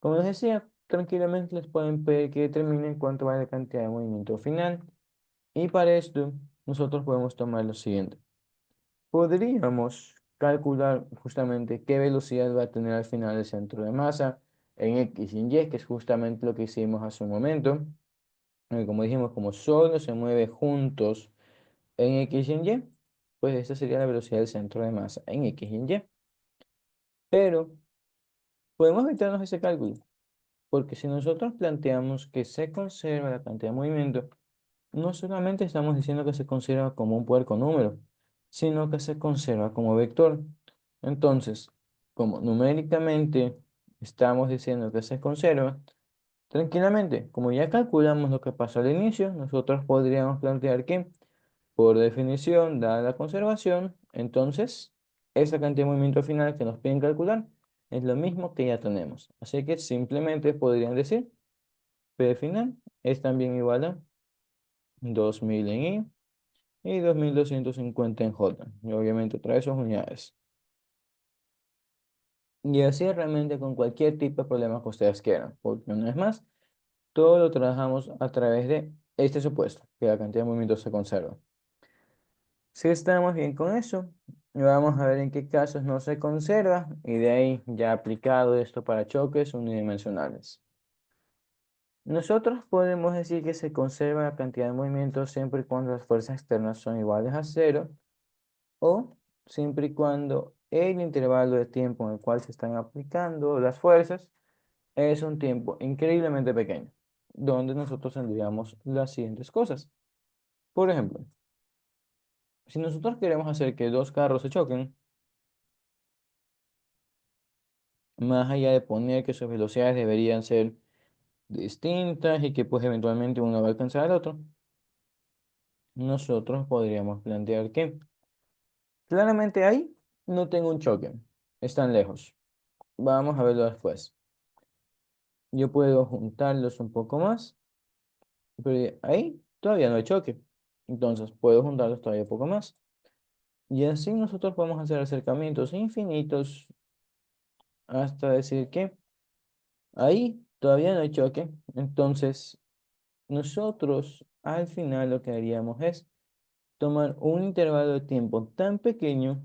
A: Como les decía, tranquilamente les pueden pedir que determinen cuánto va la cantidad de movimiento final. Y para esto, nosotros podemos tomar lo siguiente. Podríamos calcular justamente qué velocidad va a tener al final el centro de masa en X y en Y, que es justamente lo que hicimos hace un momento. Como dijimos, como solo se mueve juntos en X y en Y, pues esta sería la velocidad del centro de masa en X y en Y. Pero podemos evitarnos ese cálculo, porque si nosotros planteamos que se conserva la cantidad de movimiento, no solamente estamos diciendo que se conserva como un puerco número, sino que se conserva como vector. Entonces, como numéricamente estamos diciendo que se conserva, tranquilamente, como ya calculamos lo que pasó al inicio, nosotros podríamos plantear que, por definición, dada la conservación, entonces esa cantidad de movimiento final que nos piden calcular es lo mismo que ya tenemos. Así que simplemente podrían decir P final es también igual a 2000 en I y 2250 en J. Y obviamente trae sus unidades. Y así realmente con cualquier tipo de problema que ustedes quieran. Porque una vez más, todo lo trabajamos a través de este supuesto, que la cantidad de movimientos se conserva. Si estamos bien con eso, vamos a ver en qué casos no se conserva y de ahí ya aplicado esto para choques unidimensionales. Nosotros podemos decir que se conserva la cantidad de movimientos siempre y cuando las fuerzas externas son iguales a cero o siempre y cuando el intervalo de tiempo en el cual se están aplicando las fuerzas es un tiempo increíblemente pequeño, donde nosotros tendríamos las siguientes cosas. Por ejemplo, si nosotros queremos hacer que dos carros se choquen, más allá de poner que sus velocidades deberían ser distintas y que pues eventualmente uno va a alcanzar al otro, nosotros podríamos plantear que claramente ahí no tengo un choque, están lejos. Vamos a verlo después. Yo puedo juntarlos un poco más, pero ahí todavía no hay choque. Entonces puedo juntarlos todavía un poco más. Y así nosotros podemos hacer acercamientos infinitos hasta decir que ahí todavía no hay choque. Entonces nosotros al final lo que haríamos es tomar un intervalo de tiempo tan pequeño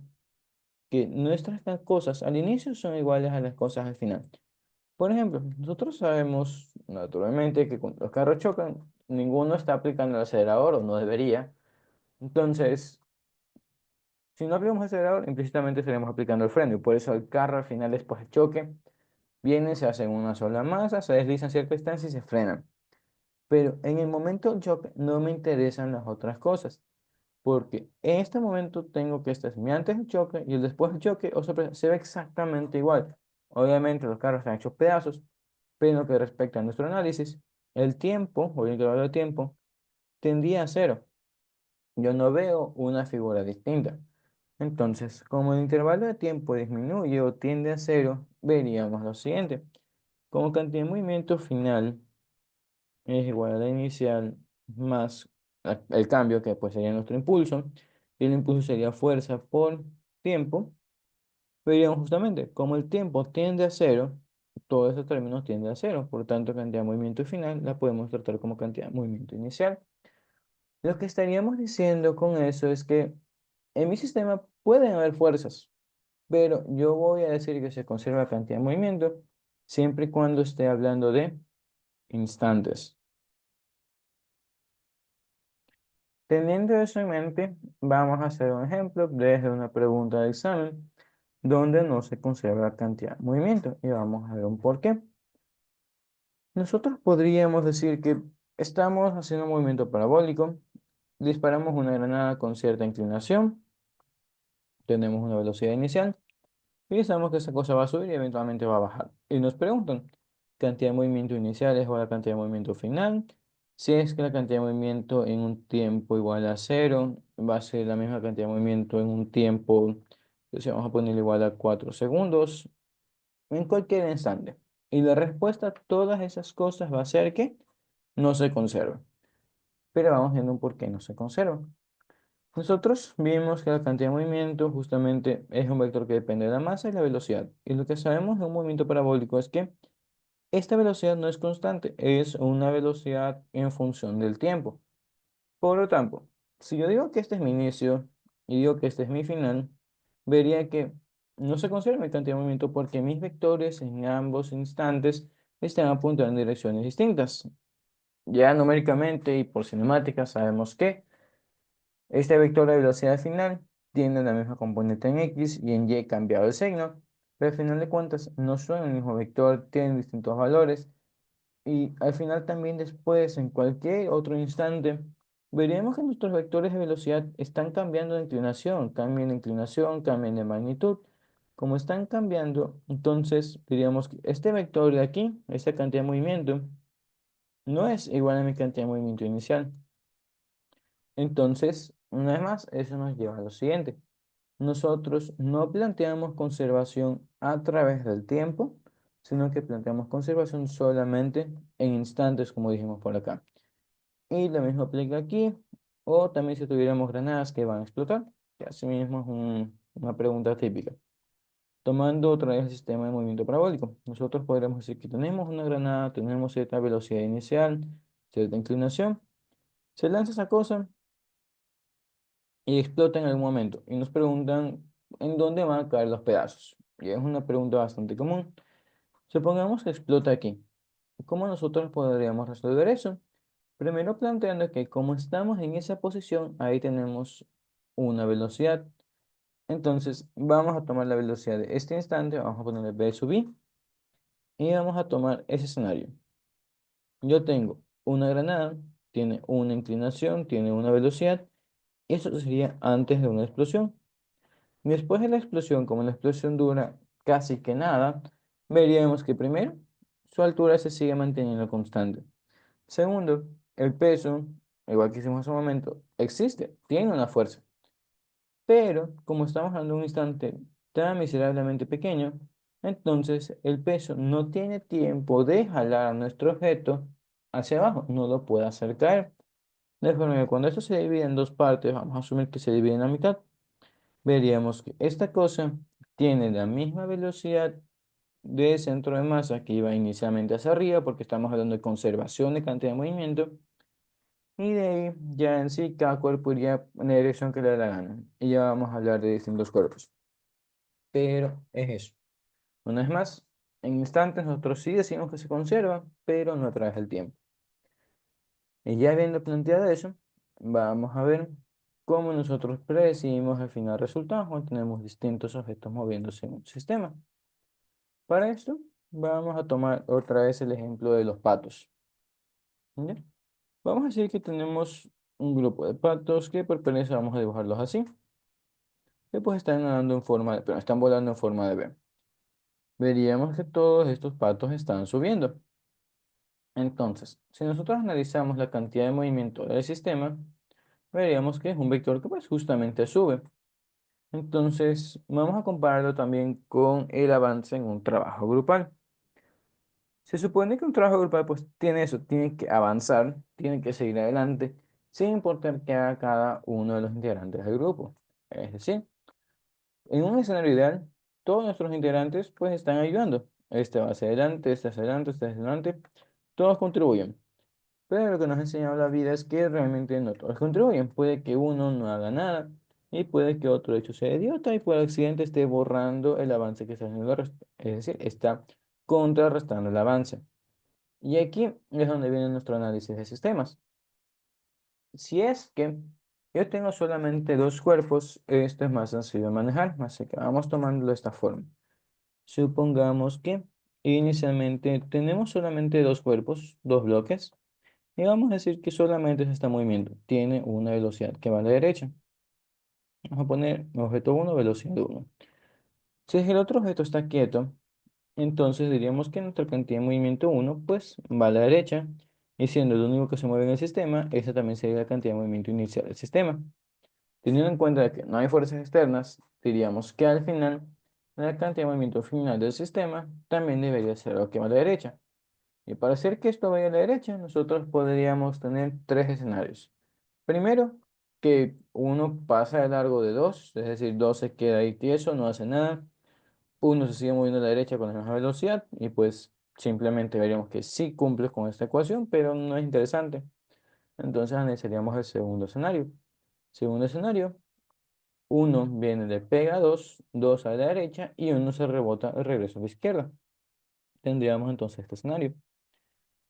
A: que nuestras cosas al inicio son iguales a las cosas al final. Por ejemplo, nosotros sabemos naturalmente que cuando los carros chocan, ninguno está aplicando el acelerador o no debería. Entonces, si no aplicamos el acelerador, implícitamente estaremos aplicando el freno y por eso el carro al final después del choque viene, se hace una sola masa, se deslizan cierta distancia y se frenan. Pero en el momento del choque no me interesan las otras cosas, porque en este momento tengo que este es mi antes del choque y el después del choque o se ve exactamente igual. Obviamente los carros están hechos pedazos, pero que respecto a nuestro análisis, el tiempo o el intervalo de tiempo tendía a cero. Yo no veo una figura distinta. Entonces, como el intervalo de tiempo disminuye o tiende a cero, veríamos lo siguiente. Como cantidad de movimiento final es igual a la inicial más el cambio, que pues sería nuestro impulso, y el impulso sería fuerza por tiempo, veríamos justamente como el tiempo tiende a cero, todos esos términos tienden a cero, por tanto, cantidad de movimiento final la podemos tratar como cantidad de movimiento inicial. Lo que estaríamos diciendo con eso es que en mi sistema pueden haber fuerzas, pero yo voy a decir que se conserva cantidad de movimiento siempre y cuando esté hablando de instantes. Teniendo eso en mente, vamos a hacer un ejemplo desde una pregunta de examen donde no se conserva cantidad de movimiento y vamos a ver un por qué. Nosotros podríamos decir que estamos haciendo un movimiento parabólico, disparamos una granada con cierta inclinación, tenemos una velocidad inicial y sabemos que esa cosa va a subir y eventualmente va a bajar. Y nos preguntan, ¿cantidad de movimiento inicial es igual a cantidad de movimiento final? Si es que la cantidad de movimiento en un tiempo igual a cero, va a ser la misma cantidad de movimiento en un tiempo, si vamos a poner igual a 4 segundos, en cualquier instante. Y la respuesta a todas esas cosas va a ser que no se conserva. Pero vamos viendo un por qué no se conserva. Nosotros vimos que la cantidad de movimiento justamente es un vector que depende de la masa y la velocidad. Y lo que sabemos de un movimiento parabólico es que Esta velocidad no es constante, es una velocidad en función del tiempo. Por lo tanto, si yo digo que este es mi inicio y digo que este es mi final, vería que no se conserva mi cantidad de movimiento porque mis vectores en ambos instantes están apuntando en direcciones distintas. Ya numéricamente y por cinemática sabemos que este vector de velocidad final tiene la misma componente en X y en Y cambiado el signo, pero al final de cuentas no son el mismo vector, tienen distintos valores y al final también después, en cualquier otro instante, veremos que nuestros vectores de velocidad están cambiando de inclinación, cambian de magnitud. Como están cambiando, entonces diríamos que este vector de aquí, esta cantidad de movimiento, no es igual a mi cantidad de movimiento inicial. Entonces, una vez más, eso nos lleva a lo siguiente. Nosotros no planteamos conservación a través del tiempo, sino que planteamos conservación solamente en instantes, como dijimos por acá. Y lo mismo aplica aquí, o también si tuviéramos granadas que van a explotar, que así mismo es una pregunta típica. Tomando otra vez el sistema de movimiento parabólico, nosotros podríamos decir que tenemos una granada, tenemos cierta velocidad inicial, cierta inclinación, se lanza esa cosa y explota en algún momento. Y nos preguntan en dónde van a caer los pedazos. Y es una pregunta bastante común. Supongamos que explota aquí. ¿Cómo nosotros podríamos resolver eso? Primero planteando que como estamos en esa posición, ahí tenemos una velocidad. Entonces vamos a tomar la velocidad de este instante, vamos a ponerle b sub i, y vamos a tomar ese escenario. Yo tengo una granada, tiene una inclinación, tiene una velocidad, y eso sería antes de una explosión. Después de la explosión, como la explosión dura casi que nada, veríamos que primero, su altura se sigue manteniendo constante. Segundo, el peso, igual que hicimos hace un momento, existe, tiene una fuerza. Pero como estamos hablando de un instante tan miserablemente pequeño, entonces el peso no tiene tiempo de jalar a nuestro objeto hacia abajo, no lo puede hacer caer. De forma que cuando esto se divide en dos partes, vamos a asumir que se divide en la mitad, veríamos que esta cosa tiene la misma velocidad de centro de masa que iba inicialmente hacia arriba, porque estamos hablando de conservación de cantidad de movimiento, y de ahí ya en sí cada cuerpo iría en la dirección que le dé la gana. Y ya vamos a hablar de distintos cuerpos. Pero es eso. Una vez más, en instantes nosotros sí decimos que se conserva, pero no a través del tiempo. Y ya habiendo planteado eso, vamos a ver cómo nosotros predecimos el final resultado cuando tenemos distintos objetos moviéndose en un sistema. Para esto, vamos a tomar otra vez el ejemplo de los patos. ¿Ya? Vamos a decir que tenemos un grupo de patos que por pereza vamos a dibujarlos así, que pues están nadando en forma de, pero están volando en forma de V. Veríamos que todos estos patos están subiendo. Entonces, si nosotros analizamos la cantidad de movimiento del sistema, veríamos que es un vector que pues justamente sube. Entonces, vamos a compararlo también con el avance en un trabajo grupal. Se supone que un trabajo grupal pues tiene eso, tiene que avanzar, tiene que seguir adelante, sin importar qué haga cada uno de los integrantes del grupo. Es decir, en un escenario ideal, todos nuestros integrantes pues están ayudando. Este va hacia adelante, este hacia adelante, este hacia adelante, todos contribuyen. Pero lo que nos ha enseñado la vida es que realmente no todos contribuyen. Puede que uno no haga nada y puede que otro de hecho sea idiota y por accidente esté borrando el avance que está haciendo el resto. Es decir, está contrarrestando el avance. Y aquí es donde viene nuestro análisis de sistemas. Si es que yo tengo solamente dos cuerpos, esto es más sencillo de manejar, así que vamos tomándolo de esta forma. Supongamos que inicialmente tenemos solamente dos cuerpos, dos bloques, y vamos a decir que solamente se está moviendo. Tiene una velocidad que va a la derecha. Vamos a poner objeto uno velocidad uno. Si es que el otro objeto está quieto, entonces diríamos que nuestra cantidad de movimiento uno pues va a la derecha. Y siendo el único que se mueve en el sistema, esa también sería la cantidad de movimiento inicial del sistema. Teniendo en cuenta de que no hay fuerzas externas, diríamos que al final la cantidad de movimiento final del sistema también debería ser lo que va a la derecha. Y para hacer que esto vaya a la derecha, nosotros podríamos tener tres escenarios. Primero, que uno pasa de largo de dos, es decir, dos se queda ahí tieso, no hace nada. Uno se sigue moviendo a la derecha con la misma velocidad y pues simplemente veríamos que sí cumple con esta ecuación, pero no es interesante. Entonces analizaríamos el segundo escenario. Segundo escenario, uno viene de pega a 2, 2 a la derecha y uno se rebota y regresa a la izquierda. Tendríamos entonces este escenario.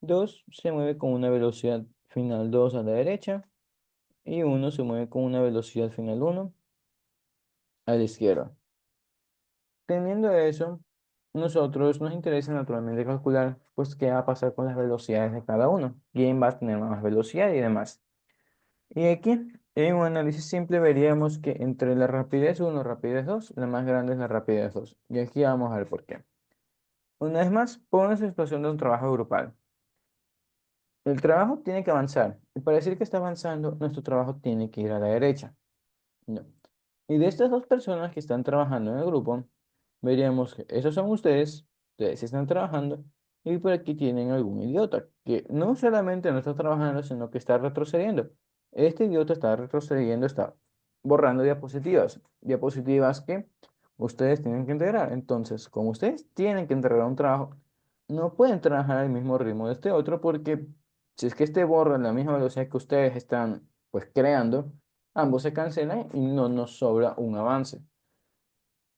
A: 2 se mueve con una velocidad final 2 a la derecha y uno se mueve con una velocidad final 1 a la izquierda. Teniendo eso, nosotros nos interesa naturalmente calcular pues qué va a pasar con las velocidades de cada uno, quién va a tener más velocidad y demás. Y aquí, en un análisis simple, veríamos que entre la rapidez 1 y rapidez 2 la más grande es la rapidez 2. Y aquí vamos a ver por qué. Una vez más, ponemos la situación de un trabajo grupal. El trabajo tiene que avanzar. Y para decir que está avanzando, nuestro trabajo tiene que ir a la derecha. No. Y de estas dos personas que están trabajando en el grupo, veríamos que esos son ustedes están trabajando, y por aquí tienen algún idiota que no solamente no está trabajando, sino que está retrocediendo. Este idiota está retrocediendo, está borrando diapositivas, diapositivas que ustedes tienen que integrar. Entonces, como ustedes tienen que entregar un trabajo, no pueden trabajar al mismo ritmo de este otro porque si es que este borra a la misma velocidad que ustedes están pues creando, ambos se cancelan y no nos sobra un avance.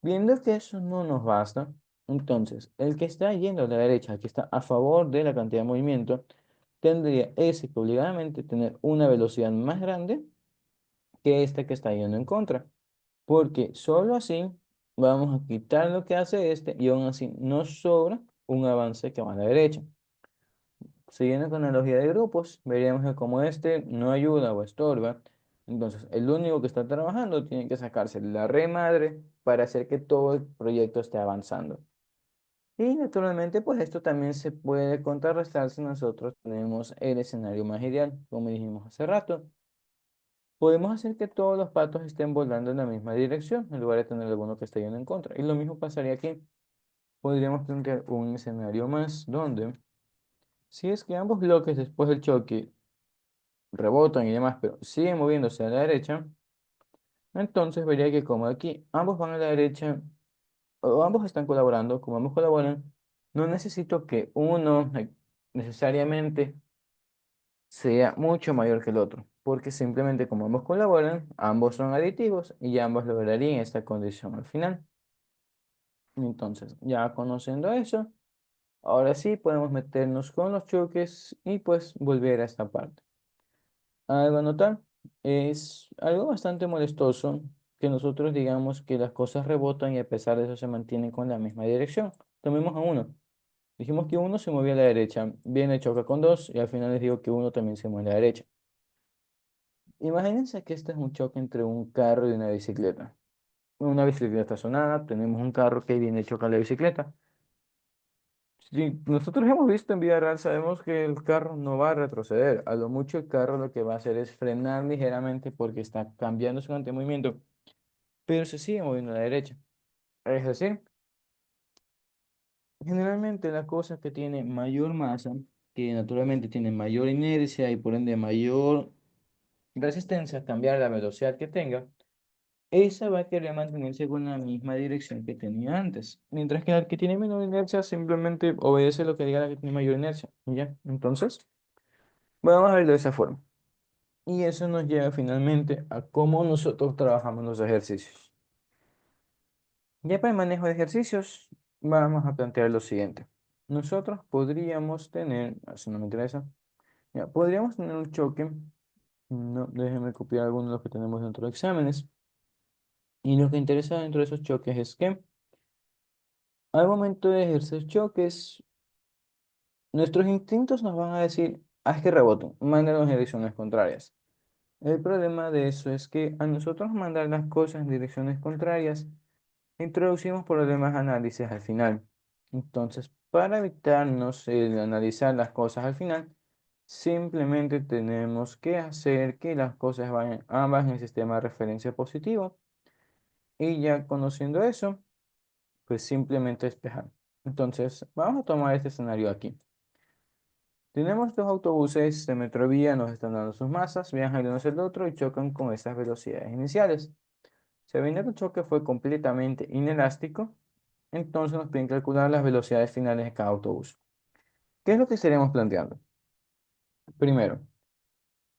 A: Viendo que eso no nos basta, entonces el que está yendo a la derecha, el que está a favor de la cantidad de movimiento, tendría ese que obligadamente tener una velocidad más grande que esta que está yendo en contra. Porque solo así vamos a quitar lo que hace este y aún así nos sobra un avance que va a la derecha. Siguiendo con la analogía de grupos, veríamos que como este no ayuda o estorba, entonces el único que está trabajando tiene que sacarse la re madre para hacer que todo el proyecto esté avanzando. Y naturalmente, pues esto también se puede contrarrestar si nosotros tenemos el escenario más ideal, como dijimos hace rato. Podemos hacer que todos los patos estén volando en la misma dirección, en lugar de tener alguno que esté yendo en contra. Y lo mismo pasaría aquí. Podríamos plantear un escenario más donde, si es que ambos bloques después del choque rebotan y demás, pero siguen moviéndose a la derecha, entonces vería que como aquí ambos van a la derecha, o ambos están colaborando, como ambos colaboran, no necesito que uno necesariamente sea mucho mayor que el otro, porque simplemente como ambos colaboran, ambos son aditivos y ambos lograrían esta condición al final. Entonces, ya conociendo eso, ahora sí podemos meternos con los choques y pues volver a esta parte. Algo a notar es algo bastante molestoso que nosotros digamos que las cosas rebotan y a pesar de eso se mantienen con la misma dirección. Tomemos a uno. Dijimos que uno se movía a la derecha, viene choca con dos y al final les digo que uno también se mueve a la derecha. Imagínense que este es un choque entre un carro y una bicicleta. Una bicicleta estacionada, tenemos un carro que viene y choca la bicicleta. Si nosotros hemos visto en vida real, sabemos que el carro no va a retroceder. A lo mucho el carro lo que va a hacer es frenar ligeramente porque está cambiando su cantidad de movimiento, pero se sigue moviendo a la derecha. Es decir, generalmente la cosa que tiene mayor masa, que naturalmente tiene mayor inercia y por ende mayor resistencia a cambiar la velocidad que tenga, esa va a querer mantenerse con la misma dirección que tenía antes. Mientras que la que tiene menor inercia simplemente obedece lo que diga la que tiene mayor inercia. ¿Y ya? Entonces, vamos a verlo de esa forma. Y eso nos lleva finalmente a cómo nosotros trabajamos los ejercicios. Ya para el manejo de ejercicios, vamos a plantear lo siguiente. Nosotros podríamos tener, eso no me interesa, ya, podríamos tener un choque. No, déjenme copiar algunos de los que tenemos dentro de exámenes. Y lo que interesa dentro de esos choques es que al momento de ejercer choques, nuestros instintos nos van a decir, haz que reboten, mándalos en direcciones contrarias. El problema de eso es que a nosotros mandar las cosas en direcciones contrarias, introducimos problemas de análisis al final. Entonces, para evitarnos el analizar las cosas al final, simplemente tenemos que hacer que las cosas vayan ambas en el sistema de referencia positivo. Y ya conociendo eso, pues simplemente despejar. Entonces, vamos a tomar este escenario aquí. Tenemos dos autobuses de Metrovía, nos están dando sus masas, viajan el uno hacia el otro y chocan con esas velocidades iniciales. Sabiendo que el choque fue completamente inelástico, entonces nos piden calcular las velocidades finales de cada autobús. ¿Qué es lo que estaríamos planteando? Primero,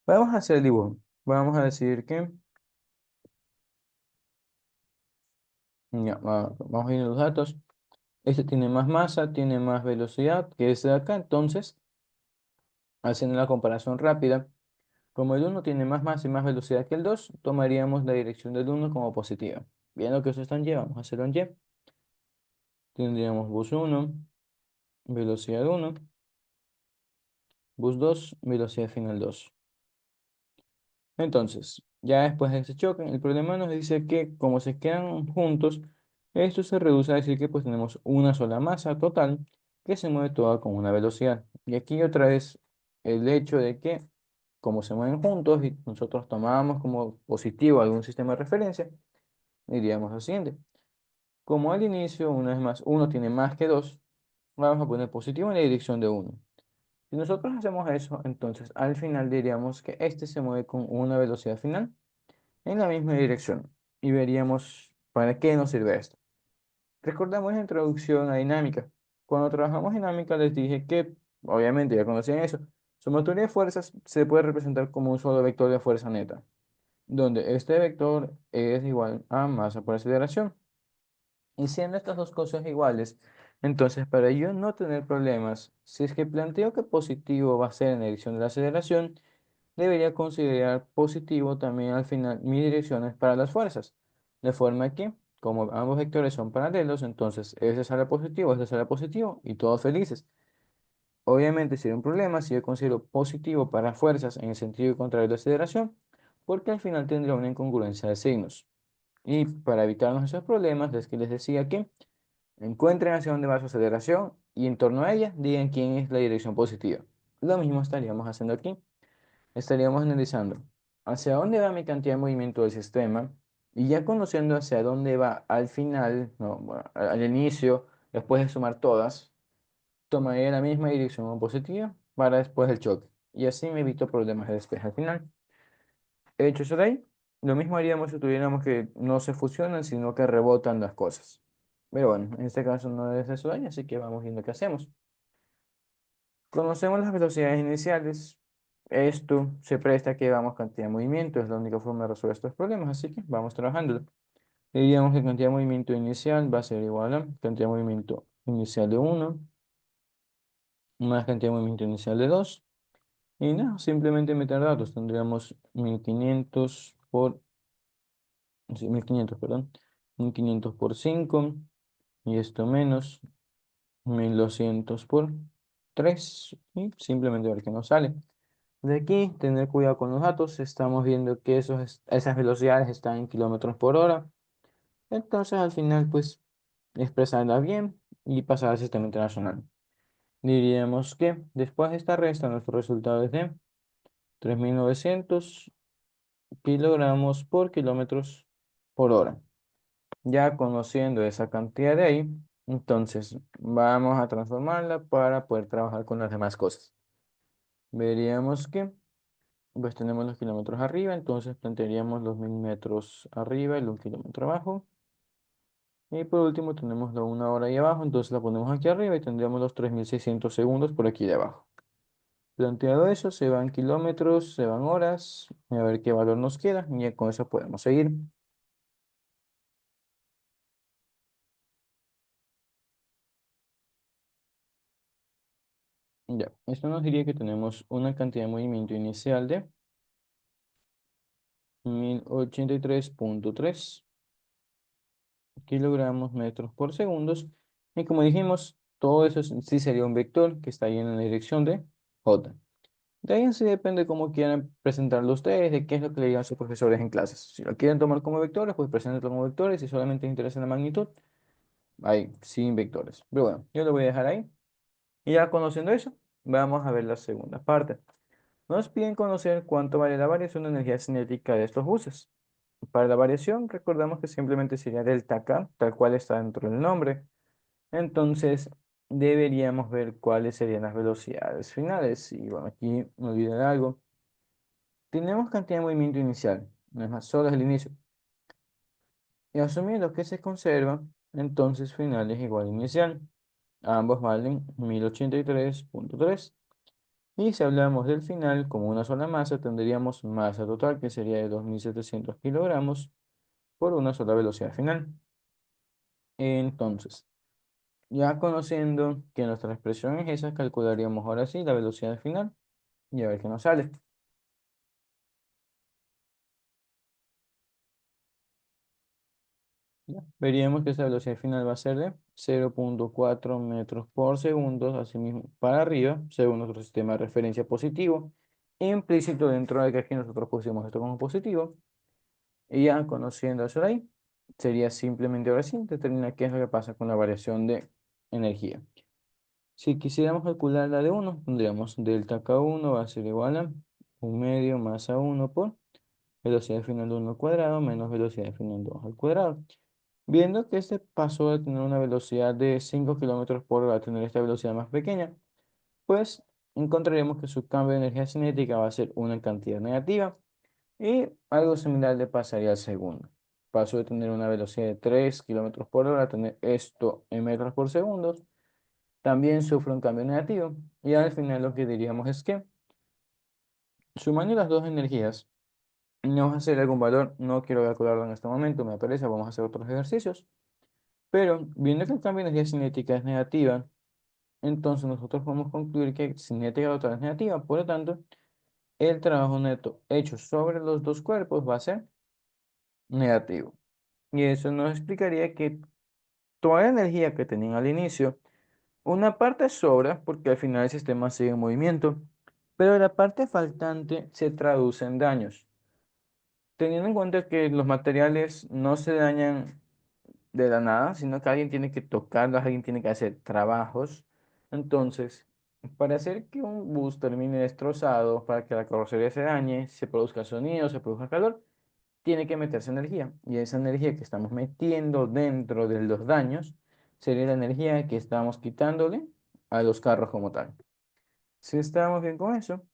A: vamos a hacer el dibujo. Vamos a decir que, ya, vamos a ir a los datos. Este tiene más masa, tiene más velocidad que este de acá. Entonces, haciendo la comparación rápida, como el uno tiene más masa y más velocidad que el 2, tomaríamos la dirección del uno como positiva. Viendo que eso está en Y, vamos a hacerlo en Y. Tendríamos bus uno, velocidad uno, bus 2, velocidad final 2. Entonces, ya después de ese choque, el problema nos dice que como se quedan juntos, esto se reduce a decir que pues tenemos una sola masa total que se mueve toda con una velocidad. Y aquí otra vez el hecho de que como se mueven juntos y nosotros tomamos como positivo algún sistema de referencia, diríamos lo siguiente. Como al inicio, una vez más, uno tiene más que 2, vamos a poner positivo en la dirección de uno. Si nosotros hacemos eso, entonces al final diríamos que este se mueve con una velocidad final en la misma dirección y veríamos para qué nos sirve esto. Recordamos la introducción a dinámica. Cuando trabajamos dinámica les dije que, obviamente ya conocían eso, sumatoria de fuerzas se puede representar como un solo vector de fuerza neta, donde este vector es igual a masa por aceleración. Y siendo estas dos cosas iguales, entonces para yo no tener problemas, si es que planteo que positivo va a ser en la dirección de la aceleración, debería considerar positivo también al final mis direcciones para las fuerzas. De forma que, como ambos vectores son paralelos, entonces este sale positivo y todos felices. Obviamente sería un problema si yo considero positivo para fuerzas en el sentido contrario de la aceleración, porque al final tendría una incongruencia de signos. Y para evitarnos esos problemas, es que les decía que encuentren hacia dónde va su aceleración y en torno a ella digan quién es la dirección positiva. Lo mismo estaríamos haciendo aquí. Estaríamos analizando hacia dónde va mi cantidad de movimiento del sistema y ya conociendo hacia dónde va al final, no, bueno, al inicio, después de sumar todas, tomaría la misma dirección positiva para después del choque. Y así me evito problemas de despeje al final. Hecho eso de ahí, lo mismo haríamos si tuviéramos que no se fusionan, sino que rebotan las cosas. Pero bueno, en este caso no es eso de ahí, así que vamos viendo qué hacemos. Conocemos las velocidades iniciales. Esto se presta a que vamos cantidad de movimiento, es la única forma de resolver estos problemas, así que vamos trabajando. Diríamos que cantidad de movimiento inicial va a ser igual a cantidad de movimiento inicial de uno más cantidad de movimiento inicial de 2. Y nada, simplemente meter datos. Tendríamos 1500 por, sí, 1500, perdón, 1500 por 5 y esto menos 1200 por 3 y simplemente ver qué nos sale. De aquí, tener cuidado con los datos. Estamos viendo que esas velocidades están en kilómetros por hora. Entonces, al final, pues, expresarla bien y pasar al sistema internacional. Diríamos que después de esta resta, nuestro resultado es de 3900 kilogramos por kilómetros por hora. Ya conociendo esa cantidad de ahí, entonces vamos a transformarla para poder trabajar con las demás cosas. Veríamos que pues tenemos los kilómetros arriba, entonces plantearíamos los 1000 metros arriba y los kilómetros abajo. Y por último tenemos la 1 hora ahí abajo, entonces la ponemos aquí arriba y tendríamos los 3600 segundos por aquí de abajo. Planteado eso, se van kilómetros, se van horas, y a ver qué valor nos queda, y ya con eso podemos seguir. Ya, esto nos diría que tenemos una cantidad de movimiento inicial de 1083,3 kilogramos metros por segundos. Y como dijimos, todo eso sí sería un vector que está ahí en la dirección de J. De ahí en sí depende cómo quieran presentarlo ustedes, de qué es lo que le digan sus profesores en clases. Si lo quieren tomar como vectores, pues preséntenlo como vectores. Si solamente les interesa la magnitud, ahí, sin vectores. Pero bueno, yo lo voy a dejar ahí. Y ya conociendo eso, vamos a ver la segunda parte. Nos piden conocer cuánto vale la variación de energía cinética de estos buses. Para la variación, recordamos que simplemente sería delta K, tal cual está dentro del nombre. Entonces, deberíamos ver cuáles serían las velocidades finales. Y bueno, aquí me olvidé de algo. Tenemos cantidad de movimiento inicial, no es más, solo es el inicio. Y asumiendo que se conserva, entonces final es igual a inicial. Ambos valen 1083,3. Y si hablamos del final, como una sola masa, tendríamos masa total que sería de 2700 kilogramos por una sola velocidad final. Entonces, ya conociendo que nuestra expresión es esa, calcularíamos ahora sí la velocidad final y a ver qué nos sale. Ya, veríamos que esa velocidad final va a ser de 0,4 metros por segundo, así mismo para arriba, según nuestro sistema de referencia positivo, implícito dentro de que aquí nosotros pusimos esto como positivo. Y ya conociendo eso de ahí, sería simplemente ahora sí determinar qué es lo que pasa con la variación de energía. Si quisiéramos calcular la de uno, tendríamos delta K1 va a ser igual a un medio más A1 por velocidad final de 1 al cuadrado menos velocidad final de 2 al cuadrado. Viendo que este pasó de tener una velocidad de 5 kilómetros por hora a tener esta velocidad más pequeña, pues encontraremos que su cambio de energía cinética va a ser una cantidad negativa y algo similar le pasaría al segundo. Pasó de tener una velocidad de 3 kilómetros por hora a tener esto en metros por segundo. También sufre un cambio negativo. Y al final lo que diríamos es que sumando las dos energías, vamos a hacer algún valor, no quiero calcularlo en este momento, me parece, vamos a hacer otros ejercicios. Pero viendo que el cambio de energía cinética es negativa, entonces nosotros podemos concluir que cinética total es negativa. Por lo tanto, el trabajo neto hecho sobre los dos cuerpos va a ser negativo. Y eso nos explicaría que toda la energía que tenían al inicio, una parte sobra porque al final el sistema sigue en movimiento, pero la parte faltante se traduce en daños. Teniendo en cuenta que los materiales no se dañan de la nada, sino que alguien tiene que tocarlos, alguien tiene que hacer trabajos. Entonces, para hacer que un bus termine destrozado, para que la carrocería se dañe, se produzca sonido, se produzca calor, tiene que meterse energía. Y esa energía que estamos metiendo dentro de los daños sería la energía que estamos quitándole a los carros como tal. Si estamos bien con eso,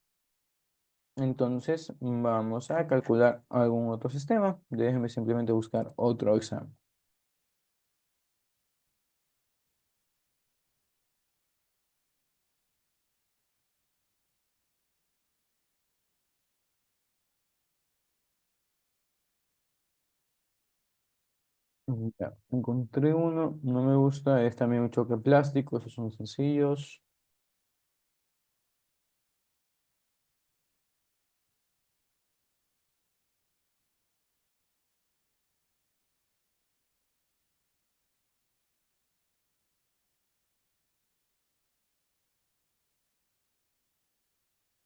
A: entonces vamos a calcular algún otro sistema. Déjenme simplemente buscar otro examen. Ya, encontré uno, no me gusta, es también un choque plástico, esos son sencillos.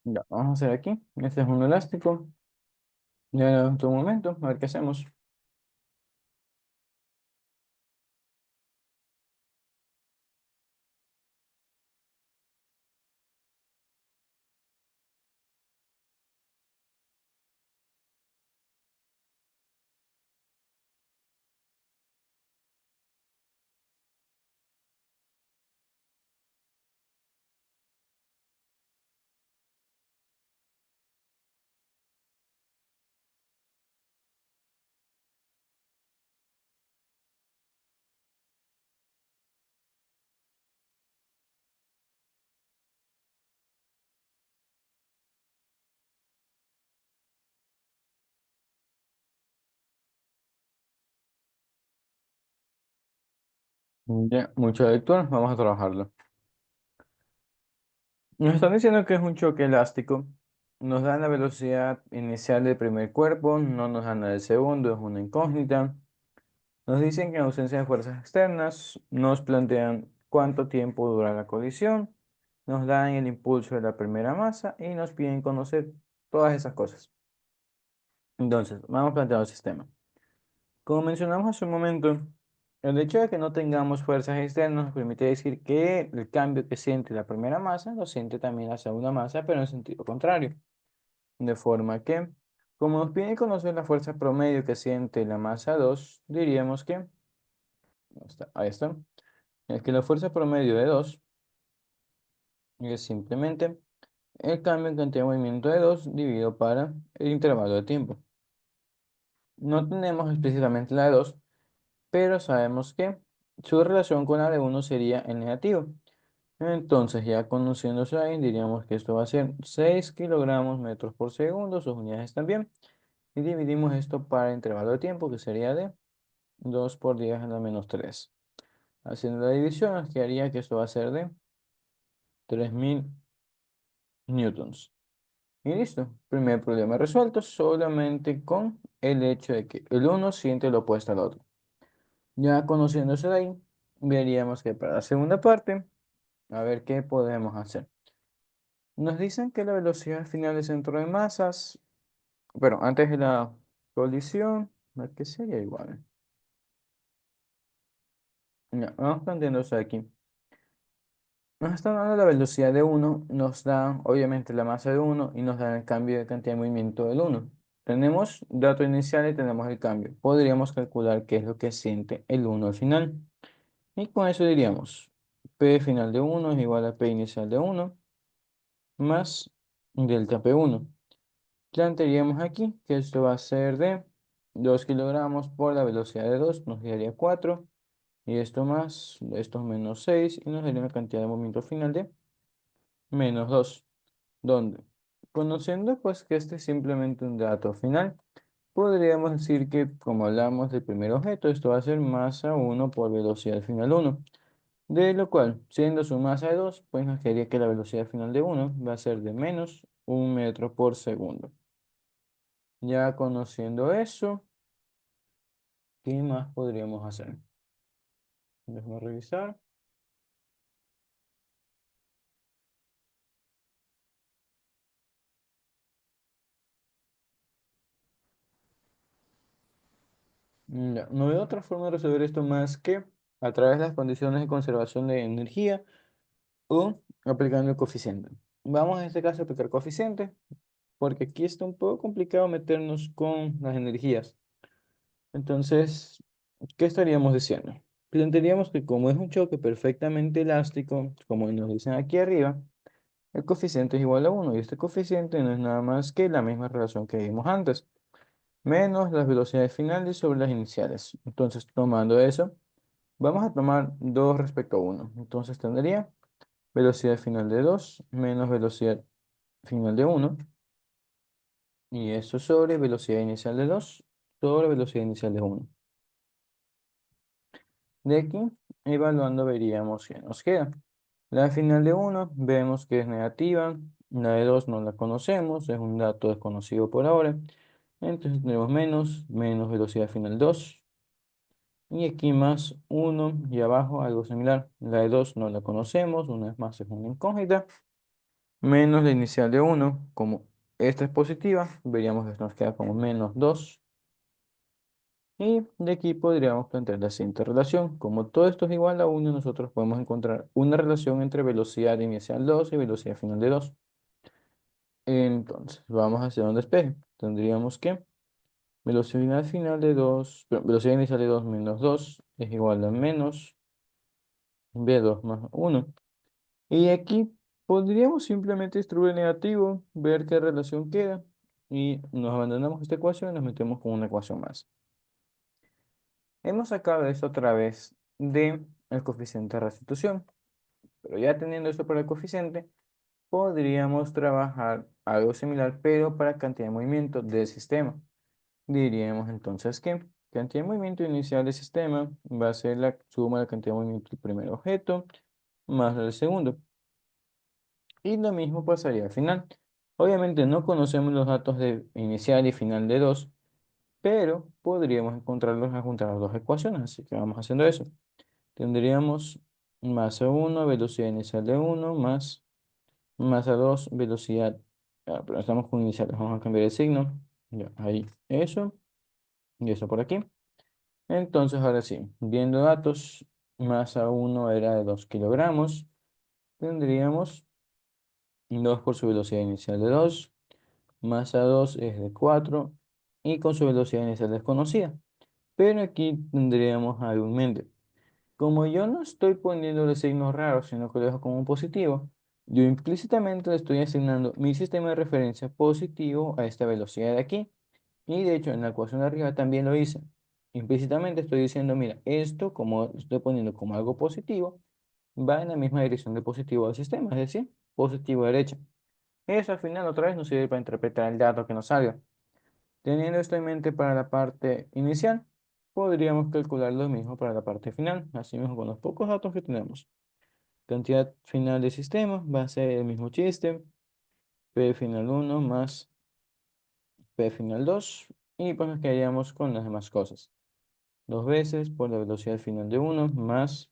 A: Ya, vamos a hacer aquí. Este es un elástico. Ya en otro momento, a ver qué hacemos. Ya, mucho lectura, vamos a trabajarlo. Nos están diciendo que es un choque elástico. Nos dan la velocidad inicial del primer cuerpo, no nos dan la del segundo, es una incógnita. Nos dicen que en ausencia de fuerzas externas, nos plantean cuánto tiempo dura la colisión, nos dan el impulso de la primera masa y nos piden conocer todas esas cosas. Entonces, vamos planteando el sistema. Como mencionamos hace un momento, el hecho de que no tengamos fuerzas externas nos permite decir que el cambio que siente la primera masa lo siente también la segunda masa, pero en sentido contrario. De forma que, como nos piden conocer la fuerza promedio que siente la masa 2, diríamos que, ahí está, es que la fuerza promedio de 2 es simplemente el cambio en cantidad de movimiento de 2 dividido para el intervalo de tiempo. No tenemos explícitamente la de 2, pero sabemos que su relación con la de uno sería el negativo. Entonces, ya conociéndose ahí, diríamos que esto va a ser 6 kilogramos metros por segundo, sus unidades también. Y dividimos esto para el intervalo de tiempo, que sería de 2 por 10 a la menos 3. Haciendo la división, nos quedaría que esto va a ser de 3000 newtons. Y listo. Primer problema resuelto solamente con el hecho de que el uno siente lo opuesto al otro. Ya conociéndose de ahí, veríamos que para la segunda parte, a ver qué podemos hacer. Nos dicen que la velocidad final del centro de masas, pero antes de la colisión, ¿a qué sería igual? Ya, vamos planteando eso aquí. Nos están dando la velocidad de uno, nos dan obviamente la masa de uno y nos dan el cambio de cantidad de movimiento del uno. Tenemos dato inicial y tenemos el cambio. Podríamos calcular qué es lo que siente el uno al final. Y con eso diríamos, P final de uno es igual a P inicial de uno más delta P1. Plantearíamos aquí que esto va a ser de 2 kilogramos por la velocidad de 2, nos daría 4. Y esto más, esto es menos 6 y nos daría una cantidad de movimiento final de menos 2. Donde, conociendo pues que este es simplemente un dato final, podríamos decir que como hablamos del primer objeto, esto va a ser masa 1 por velocidad final 1. De lo cual, siendo su masa de 2, pues nos quedaría que la velocidad final de uno va a ser de menos 1 metro por segundo. Ya conociendo eso, ¿qué más podríamos hacer? Déjame revisar. Ya, no hay otra forma de resolver esto más que a través de las condiciones de conservación de energía o aplicando el coeficiente. Vamos en este caso a aplicar coeficiente porque aquí está un poco complicado meternos con las energías. Entonces, ¿qué estaríamos diciendo? Plantearíamos que como es un choque perfectamente elástico, como nos dicen aquí arriba, el coeficiente es igual a uno y este coeficiente no es nada más que la misma relación que vimos antes, menos las velocidades finales sobre las iniciales. Entonces, tomando eso, vamos a tomar 2 respecto a uno. Entonces, tendría velocidad final de 2 menos velocidad final de uno y eso sobre velocidad inicial de 2 sobre velocidad inicial de uno. De aquí, evaluando, veríamos qué nos queda. La final de uno vemos que es negativa, la de 2 no la conocemos, es un dato desconocido por ahora. Entonces tenemos menos velocidad final 2 y aquí más uno y abajo algo similar. La de 2 no la conocemos, una vez más es una incógnita, menos la inicial de uno. Como esta es positiva, veríamos que nos queda como menos 2. Y de aquí podríamos plantear la siguiente relación. Como todo esto es igual a uno, nosotros podemos encontrar una relación entre velocidad inicial 2 y velocidad final de 2. Entonces, vamos a hacer un despeje. Tendríamos que velocidad final de 2, velocidad inicial de 2 menos 2 es igual a menos v2 más 1. Y aquí podríamos simplemente distribuir el negativo, ver qué relación queda y nos abandonamos esta ecuación y nos metemos con una ecuación más. Hemos sacado esto otra vez del coeficiente de restitución, pero ya teniendo esto para el coeficiente, podríamos trabajar algo similar, pero para cantidad de movimiento del sistema. Diríamos entonces que cantidad de movimiento inicial del sistema va a ser la suma de la cantidad de movimiento del primer objeto más la del segundo. Y lo mismo pasaría al final. Obviamente no conocemos los datos de inicial y final de 2, pero podríamos encontrarlos al juntar las dos ecuaciones, así que vamos haciendo eso. Tendríamos masa 1, velocidad inicial de uno más masa 2, velocidad. Pero estamos con iniciales, vamos a cambiar el signo. Ya, ahí, eso y eso por aquí. Entonces, ahora sí, viendo datos, masa 1 era de 2 kilogramos. Tendríamos 2 por su velocidad inicial de 2, masa 2 es de 4 y con su velocidad inicial desconocida. Pero aquí tendríamos algo en mente. Como yo no estoy poniéndole signos raros, sino que lo dejo como un positivo, yo implícitamente le estoy asignando mi sistema de referencia positivo a esta velocidad de aquí. Y de hecho, en la ecuación de arriba también lo hice. Implícitamente estoy diciendo, mira, esto como estoy poniendo como algo positivo, va en la misma dirección de positivo del sistema, es decir, positivo a derecha. Eso al final otra vez nos sirve para interpretar el dato que nos salga. Teniendo esto en mente para la parte inicial, podríamos calcular lo mismo para la parte final, así mismo con los pocos datos que tenemos. Cantidad final de sistema va a ser el mismo chiste, P final 1 más P final 2, y pues nos quedaríamos con las demás cosas. Dos veces por la velocidad final de uno más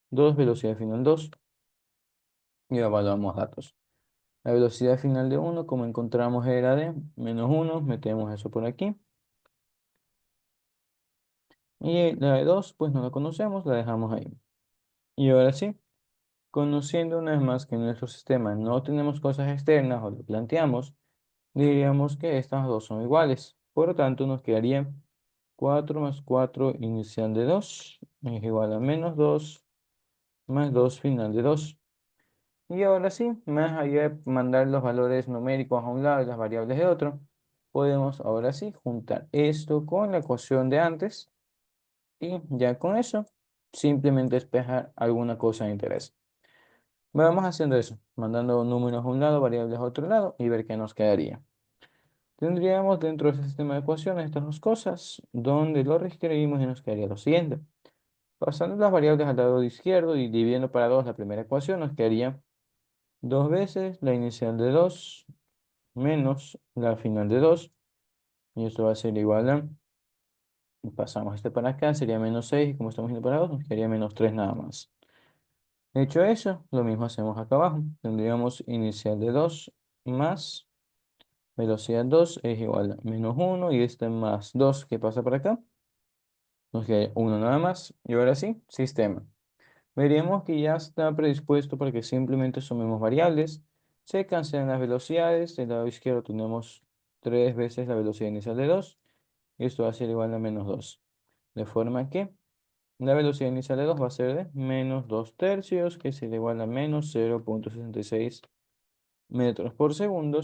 A: 2 velocidad final 2 y evaluamos datos. La velocidad final de uno, como encontramos, era de -1, metemos eso por aquí. Y la de 2 pues no la conocemos, la dejamos ahí. Y ahora sí, conociendo una vez más que en nuestro sistema no tenemos cosas externas o lo planteamos, diríamos que estas dos son iguales. Por lo tanto, nos quedaría 4 más 4 inicial de 2 es igual a -2 más 2 final de 2. Y ahora sí, más allá de mandar los valores numéricos a un lado y las variables de otro, podemos ahora sí juntar esto con la ecuación de antes y ya con eso simplemente despejar alguna cosa de interés. Vamos haciendo eso, mandando números a un lado, variables a otro lado y ver qué nos quedaría. Tendríamos dentro de ese sistema de ecuaciones estas dos cosas, donde lo reescribimos y nos quedaría lo siguiente. Pasando las variables al lado izquierdo y dividiendo para 2 la primera ecuación, nos quedaría 2 veces la inicial de 2 menos la final de 2. Y esto va a ser igual a, pasamos este para acá, sería -6. Y como estamos yendo para 2 nos quedaría -3 nada más. Hecho eso, lo mismo hacemos acá abajo. Tendríamos inicial de 2 más velocidad 2 es igual a -1. Y este más 2 que pasa por acá, nos queda 1 nada más. Y ahora sí, sistema. Veríamos que ya está predispuesto para que simplemente sumemos variables. Se cancelan las velocidades. Del lado izquierdo tenemos 3 veces la velocidad inicial de 2. Y esto va a ser igual a -2. De forma que la velocidad inicial de 2 va a ser de -2 tercios, que será igual a -0,66 metros por segundo.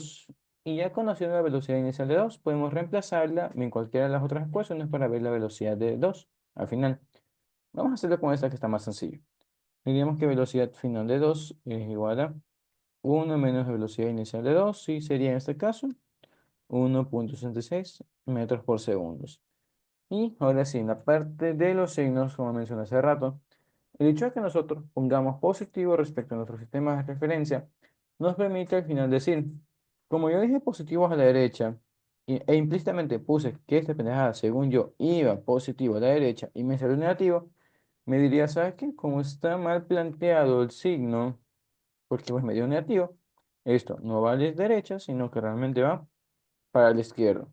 A: Y ya conociendo la velocidad inicial de 2 podemos reemplazarla en cualquiera de las otras ecuaciones para ver la velocidad de 2 al final. Vamos a hacerlo con esta que está más sencillo. Diríamos que velocidad final de 2 es igual a 1 menos velocidad inicial de 2 y sería en este caso 1,66 metros por segundo. Y ahora sí, en la parte de los signos, como mencioné hace rato, el hecho de que nosotros pongamos positivo respecto a nuestro sistema de referencia nos permite al final decir, como yo dije positivos a la derecha e implícitamente puse que esta pendejada, según yo, iba positivo a la derecha y me salió negativo, me diría, ¿sabes qué? Como está mal planteado el signo, porque pues me dio negativo, esto no va a la derecha, sino que realmente va para la izquierda.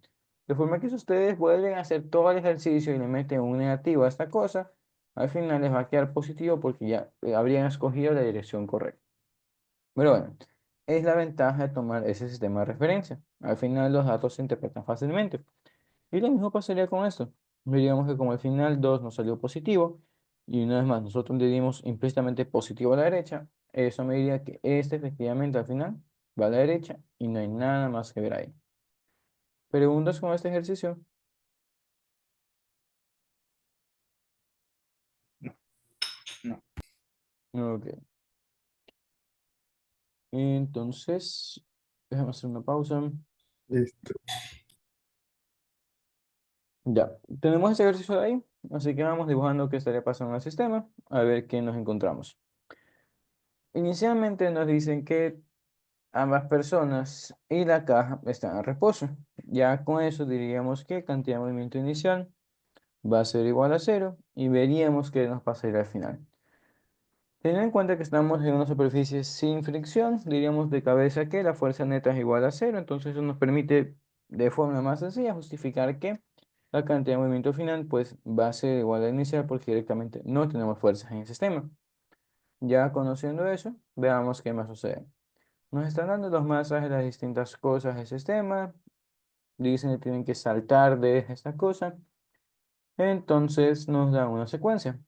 A: De forma que si ustedes vuelven a hacer todo el ejercicio y le meten un negativo a esta cosa, al final les va a quedar positivo porque ya habrían escogido la dirección correcta. Pero bueno, es la ventaja de tomar ese sistema de referencia. Al final los datos se interpretan fácilmente. Y lo mismo pasaría con esto. Diríamos que como al final 2 nos salió positivo, y una vez más nosotros le dimos implícitamente positivo a la derecha, eso me diría que este efectivamente al final va a la derecha y no hay nada más que ver ahí. ¿Preguntas con este ejercicio?
B: No.
A: Ok. Entonces, déjame hacer una pausa.
B: Listo.
A: Ya, tenemos ese ejercicio de ahí, así que vamos dibujando qué estaría pasando en el sistema, a ver qué nos encontramos. Inicialmente nos dicen que ambas personas y la caja están en reposo. Ya con eso diríamos que cantidad de movimiento inicial va a ser igual a cero y veríamos qué nos pasaría al final. Teniendo en cuenta que estamos en una superficie sin fricción, diríamos de cabeza que la fuerza neta es igual a cero, entonces eso nos permite de forma más sencilla justificar que la cantidad de movimiento final pues va a ser igual a la inicial porque directamente no tenemos fuerzas en el sistema. Ya conociendo eso, veamos qué más sucede. Nos están dando los masas de las distintas cosas del sistema, dicen que tienen que saltar de esta cosa, entonces nos da una secuencia.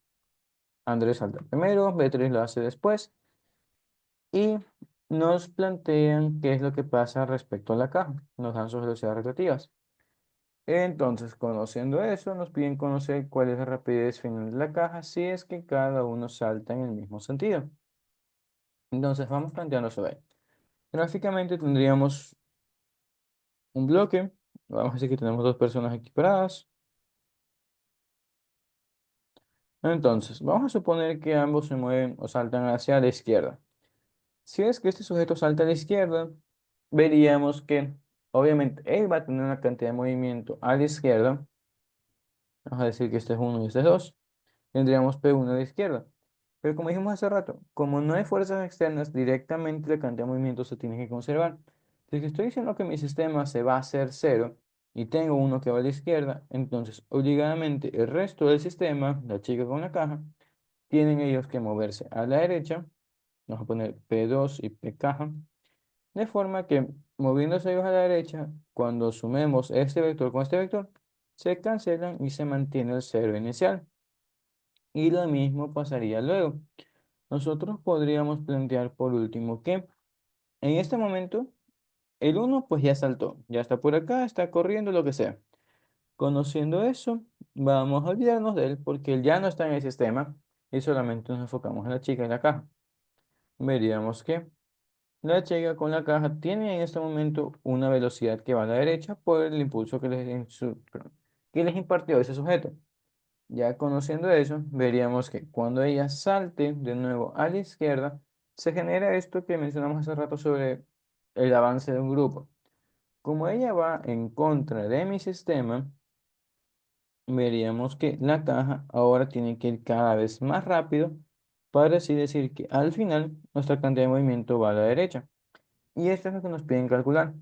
A: Andrés salta primero, Beatriz lo hace después. Y nos plantean qué es lo que pasa respecto a la caja. Nos dan sus velocidades relativas. Entonces, conociendo eso, nos piden conocer cuál es la rapidez final de la caja si es que cada uno salta en el mismo sentido. Entonces, vamos planteando eso ahí. Gráficamente tendríamos un bloque. Vamos a decir que tenemos dos personas equiparadas. Entonces, vamos a suponer que ambos se mueven o saltan hacia la izquierda. Si es que este sujeto salta a la izquierda, veríamos que obviamente él va a tener una cantidad de movimiento a la izquierda. Vamos a decir que este es uno y este es 2. Tendríamos P1 a la izquierda. Pero como dijimos hace rato, como no hay fuerzas externas, directamente la cantidad de movimiento se tiene que conservar. Si estoy diciendo que mi sistema se va a hacer cero y tengo uno que va a la izquierda, entonces obligadamente el resto del sistema, la chica con la caja, tienen ellos que moverse a la derecha. Vamos a poner P2 y P caja. De forma que moviéndose ellos a la derecha, cuando sumemos este vector con este vector, se cancelan y se mantiene el cero inicial. Y lo mismo pasaría luego. Nosotros podríamos plantear por último que en este momento el uno pues ya saltó, ya está por acá, está corriendo, lo que sea. Conociendo eso, vamos a olvidarnos de él porque él ya no está en el sistema y solamente nos enfocamos en la chica en la caja. Veríamos que la chica con la caja tiene en este momento una velocidad que va a la derecha por el impulso que les impartió ese sujeto. Ya conociendo eso, veríamos que cuando ella salte de nuevo a la izquierda, se genera esto que mencionamos hace rato sobre el avance de un grupo. Como ella va en contra de mi sistema, veríamos que la caja ahora tiene que ir cada vez más rápido para así decir que al final nuestra cantidad de movimiento va a la derecha. Y esto es lo que nos piden calcular.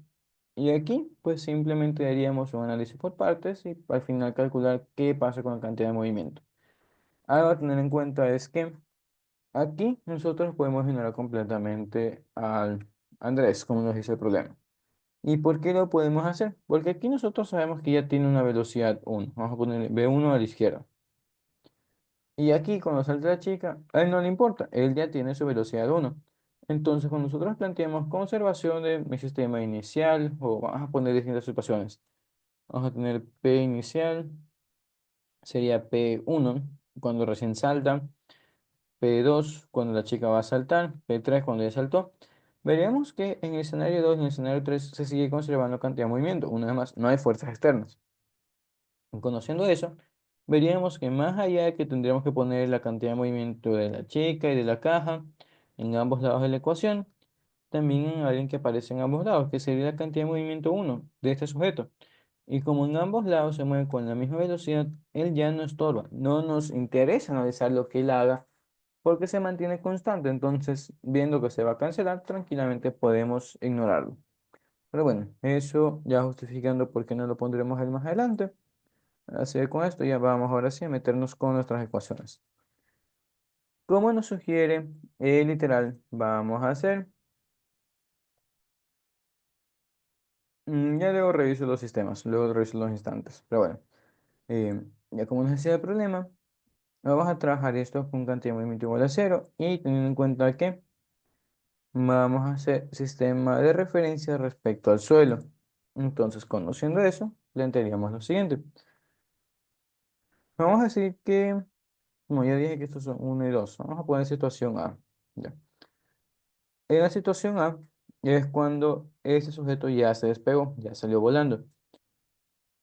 A: Y aquí, pues simplemente haríamos un análisis por partes y al final calcular qué pasa con la cantidad de movimiento. Algo a tener en cuenta es que aquí nosotros podemos ignorar completamente al Andrés, como nos dice el problema. ¿Y por qué lo podemos hacer? Porque aquí nosotros sabemos que ya tiene una velocidad 1. Vamos a poner B1 a la izquierda. Y aquí cuando salta la chica, a él no le importa, él ya tiene su velocidad 1. Entonces, cuando nosotros planteamos conservación de mi sistema inicial, o vamos a poner distintas situaciones, vamos a tener P inicial, sería P1 cuando recién salta, P2 cuando la chica va a saltar, P3 cuando ya saltó. Veríamos que en el escenario 2 y en el escenario 3 se sigue conservando cantidad de movimiento. Una vez más, no hay fuerzas externas. Conociendo eso, veríamos que más allá de que tendríamos que poner la cantidad de movimiento de la chica y de la caja en ambos lados de la ecuación, también en alguien que aparece en ambos lados, que sería la cantidad de movimiento uno de este sujeto. Y como en ambos lados se mueve con la misma velocidad, él ya no estorba. No nos interesa analizar lo que él haga porque se mantiene constante. Entonces, viendo que se va a cancelar, tranquilamente podemos ignorarlo. Pero bueno, eso ya justificando por qué no lo pondremos él más adelante. Así que con esto ya vamos ahora sí a meternos con nuestras ecuaciones. Como nos sugiere el literal, vamos a hacer. Ya luego reviso los sistemas, luego reviso los instantes. Pero bueno, ya como nos decía el problema, vamos a trabajar esto con cantidad de movimiento igual a cero y teniendo en cuenta que vamos a hacer sistema de referencia respecto al suelo. Entonces, conociendo eso, plantearíamos lo siguiente. Vamos a decir que, como ya dije que estos son uno y 2, vamos a poner situación A. Ya. En la situación A es cuando ese sujeto ya se despegó, ya salió volando.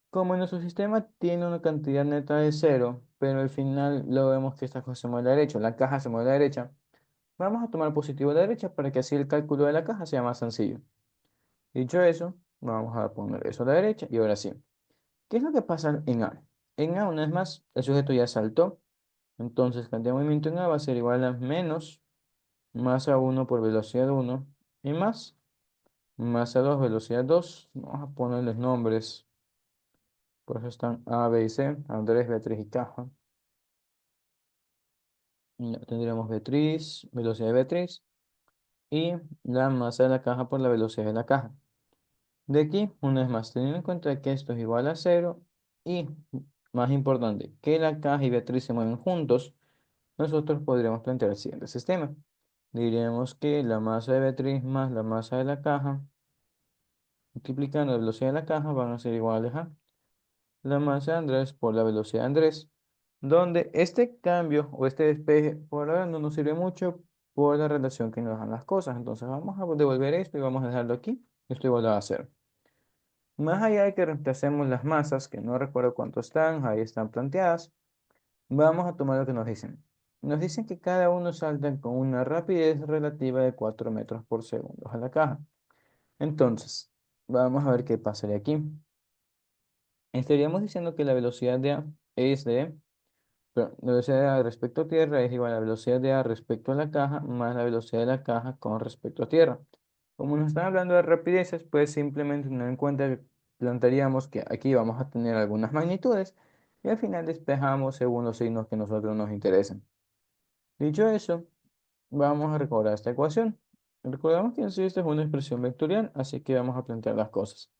A: Como nuestro sistema tiene una cantidad neta de cero, pero al final lo vemos que esta cosa se mueve a la derecha, la caja se mueve a la derecha, vamos a tomar positivo a la derecha para que así el cálculo de la caja sea más sencillo. Dicho eso, vamos a poner eso a la derecha y ahora sí. ¿Qué es lo que pasa en A? En A, una vez más, el sujeto ya saltó, entonces cantidad de movimiento en A va a ser igual a menos masa 1 por velocidad 1 y más masa 2 velocidad 2. Vamos a ponerles nombres. Por eso están A, B y C, Andrés, Beatriz y Caja. Ya tendríamos Beatriz, velocidad de Beatriz y la masa de la caja por la velocidad de la caja. De aquí, una vez más, teniendo en cuenta que esto es igual a cero y, más importante, que la caja y Beatriz se mueven juntos, nosotros podríamos plantear el siguiente sistema. Diríamos que la masa de Beatriz más la masa de la caja, multiplicando la velocidad de la caja, van a ser iguales a la masa de Andrés por la velocidad de Andrés, donde este cambio o este despeje por ahora no nos sirve mucho por la relación que nos dan las cosas. Entonces vamos a devolver esto y vamos a dejarlo aquí. Esto igual a cero. Más allá de que reemplacemos las masas, que no recuerdo cuánto están, ahí están planteadas, vamos a tomar lo que nos dicen. Nos dicen que cada uno salta con una rapidez relativa de 4 metros por segundo a la caja. Entonces, vamos a ver qué pasaría aquí. Estaríamos diciendo que la velocidad de A es de, perdón, la velocidad de A respecto a tierra es igual a la velocidad de A respecto a la caja más la velocidad de la caja con respecto a tierra. Como nos están hablando de rapideces, pues simplemente teniendo en cuenta que plantearíamos que aquí vamos a tener algunas magnitudes y al final despejamos según los signos que a nosotros nos interesan. Dicho eso, vamos a recordar esta ecuación. Recordamos que esta es una expresión vectorial, así que vamos a plantear las cosas.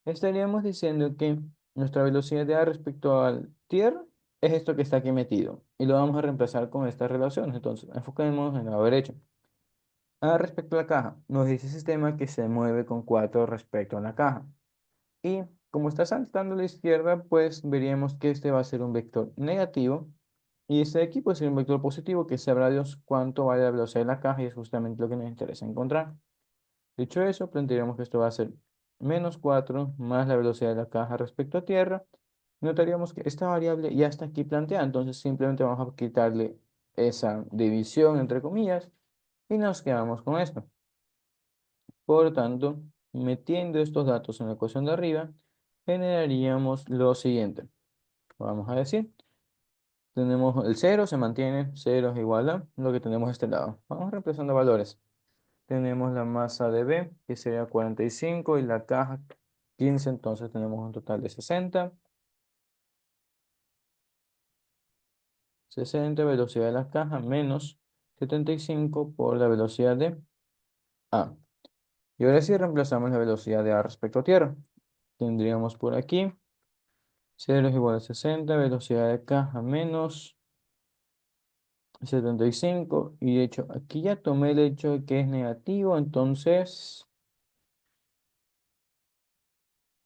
A: Estaríamos diciendo que nuestra velocidad de A respecto al tierra es esto que está aquí metido y lo vamos a reemplazar con estas relaciones. Entonces, enfoquémonos en el lado derecho. A respecto a la caja, nos dice el sistema que se mueve con 4 respecto a la caja. Y como está saltando a la izquierda, pues veríamos que este va a ser un vector negativo. Y este de aquí puede ser un vector positivo que sabrá Dios cuánto vale la velocidad de la caja y es justamente lo que nos interesa encontrar. Dicho eso, plantearíamos que esto va a ser menos 4 más la velocidad de la caja respecto a tierra. Notaríamos que esta variable ya está aquí planteada, entonces simplemente vamos a quitarle esa división entre comillas y nos quedamos con esto. Por lo tanto, metiendo estos datos en la ecuación de arriba, generaríamos lo siguiente. Vamos a decir, tenemos el cero, se mantiene, cero es igual a lo que tenemos de este lado. Vamos reemplazando valores. Tenemos la masa de B, que sería 45, y la caja 15, entonces tenemos un total de 60. 60, velocidad de la caja, menos 75 por la velocidad de A. Y ahora sí reemplazamos la velocidad de A respecto a tierra. Tendríamos por aquí 0 es igual a 60, velocidad de caja menos 75. Y de hecho, aquí ya tomé el hecho de que es negativo, entonces,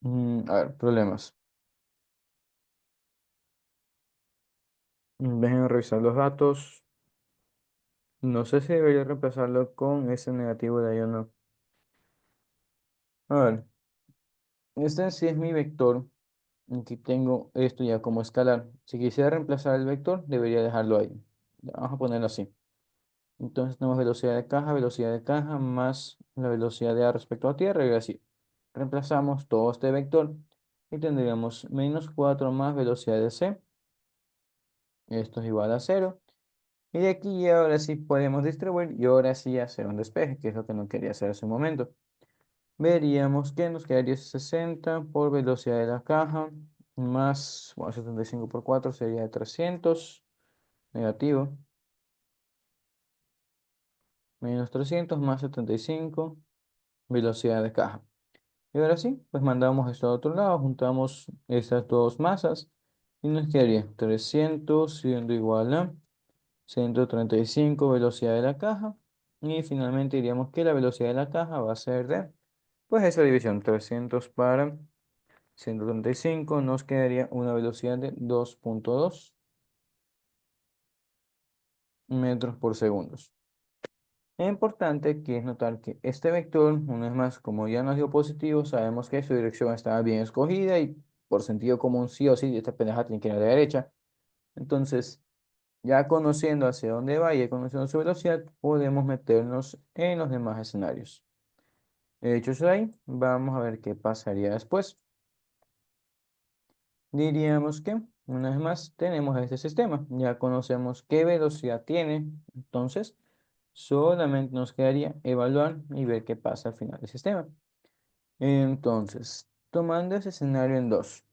A: a ver, problemas. Déjenme revisar los datos. No sé si debería reemplazarlo con ese negativo de ahí o no. A ver, este sí es mi vector. Aquí tengo esto ya como escalar. Si quisiera reemplazar el vector, debería dejarlo ahí. Vamos a ponerlo así. Entonces tenemos velocidad de caja más la velocidad de A respecto a tierra y así. Reemplazamos todo este vector y tendríamos menos 4 más velocidad de C. Esto es igual a cero. Y de aquí ahora sí podemos distribuir y ahora sí hacer un despeje, que es lo que no quería hacer hace un momento. Veríamos que nos quedaría 60 por velocidad de la caja más, bueno, 75 por 4 sería 300 negativo, menos 300 más 75 velocidad de caja. Y ahora sí, pues mandamos esto a otro lado, juntamos estas dos masas y nos quedaría 300 siendo igual a 135 velocidad de la caja. Y finalmente diríamos que la velocidad de la caja va a ser de, pues esa división, 300 para 135, nos quedaría una velocidad de 2.2 metros por segundo. Es importante que es notar que este vector, una vez más, como ya nos dio positivo, sabemos que su dirección estaba bien escogida y por sentido común sí o sí, esta pendeja tiene que ir a la derecha. Entonces, ya conociendo hacia dónde va y conociendo su velocidad, podemos meternos en los demás escenarios. Hecho eso ahí, vamos a ver qué pasaría después. Diríamos que, una vez más, tenemos este sistema. Ya conocemos qué velocidad tiene. Entonces, solamente nos quedaría evaluar y ver qué pasa al final del sistema. Entonces, tomando ese escenario en dos,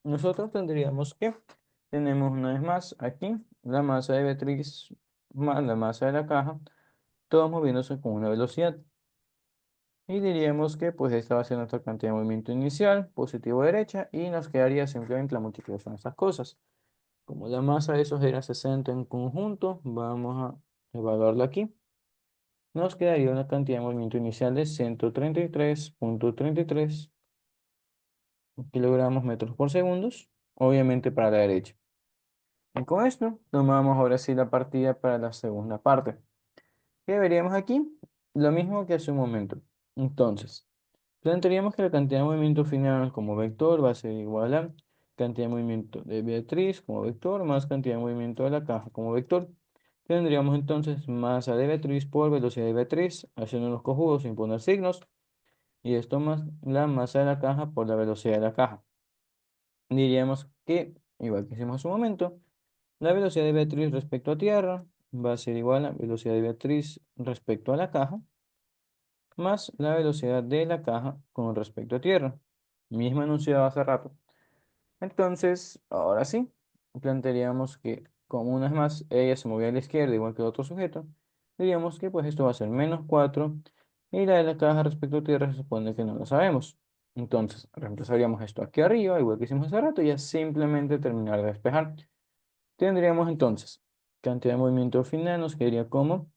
A: nosotros tendríamos que, tenemos una vez más aquí la masa de Beatriz más la masa de la caja, todos moviéndose con una velocidad. Y diríamos que pues esta va a ser nuestra cantidad de movimiento inicial, positivo derecha, y nos quedaría simplemente la multiplicación de estas cosas. Como la masa de esos era 60 en conjunto, vamos a evaluarla aquí. Nos quedaría una cantidad de movimiento inicial de 133.33 kilogramos metros por segundo, obviamente para la derecha. Y con esto tomamos ahora sí la partida para la segunda parte. ¿Qué veríamos aquí? Lo mismo que hace un momento. Entonces, plantearíamos que la cantidad de movimiento final como vector va a ser igual a cantidad de movimiento de Beatriz como vector más cantidad de movimiento de la caja como vector. Tendríamos entonces masa de Beatriz por velocidad de Beatriz, haciendo los cojudos sin poner signos, y esto más la masa de la caja por la velocidad de la caja. Diríamos que, igual que hicimos hace un momento, la velocidad de Beatriz respecto a tierra va a ser igual a velocidad de Beatriz respecto a la caja, más la velocidad de la caja con respecto a tierra. Mismo enunciado hace rato. Entonces, ahora sí, plantearíamos que como una vez más ella se movía a la izquierda igual que el otro sujeto, diríamos que pues esto va a ser -4 y la de la caja respecto a tierra se supone que no lo sabemos. Entonces, reemplazaríamos esto aquí arriba, igual que hicimos hace rato, y ya simplemente terminar de despejar. Tendríamos entonces cantidad de movimiento final, nos quedaría como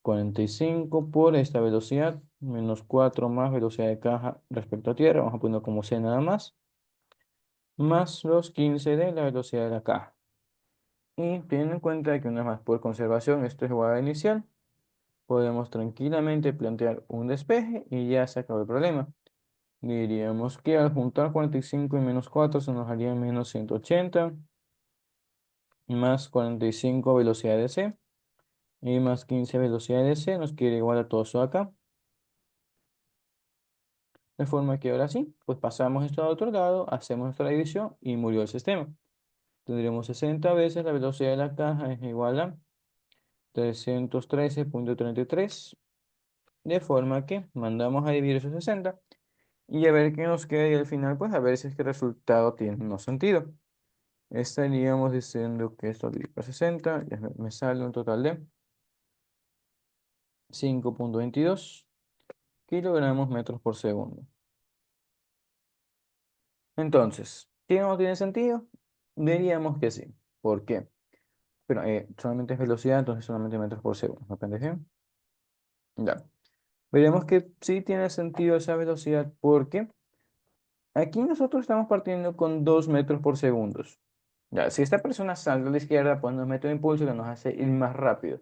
A: 45 por esta velocidad, -4 más velocidad de caja respecto a tierra, vamos a poner como C nada más, más los 15 de la velocidad de la caja. Y teniendo en cuenta que una vez más por conservación esto es igual a inicial, podemos tranquilamente plantear un despeje y ya se acabó el problema. Diríamos que al juntar 45 y -4 se nos haría -180, más 45 velocidad de C y más 15 velocidad de C nos queda igual a todo eso acá. De forma que ahora sí, pues pasamos esto al otro lado, hacemos nuestra división y murió el sistema. Tendremos 60 veces la velocidad de la caja es igual a 313,33, de forma que mandamos a dividir esos 60 y a ver qué nos queda y al final pues a ver si es que el resultado tiene no sentido. Estaríamos diciendo que esto dividido por 60 ya me sale un total de 5,22 kilogramos metros por segundo. Entonces, ¿qué no tiene sentido? Diríamos que sí. ¿Por qué? Pero solamente es velocidad, entonces solamente metros por segundo. ¿Me pendejé? Ya. Veremos que sí tiene sentido esa velocidad porque aquí nosotros estamos partiendo con 2 metros por segundo. Ya, si esta persona salta a la izquierda, pues nos mete un impulso que nos hace ir más rápido.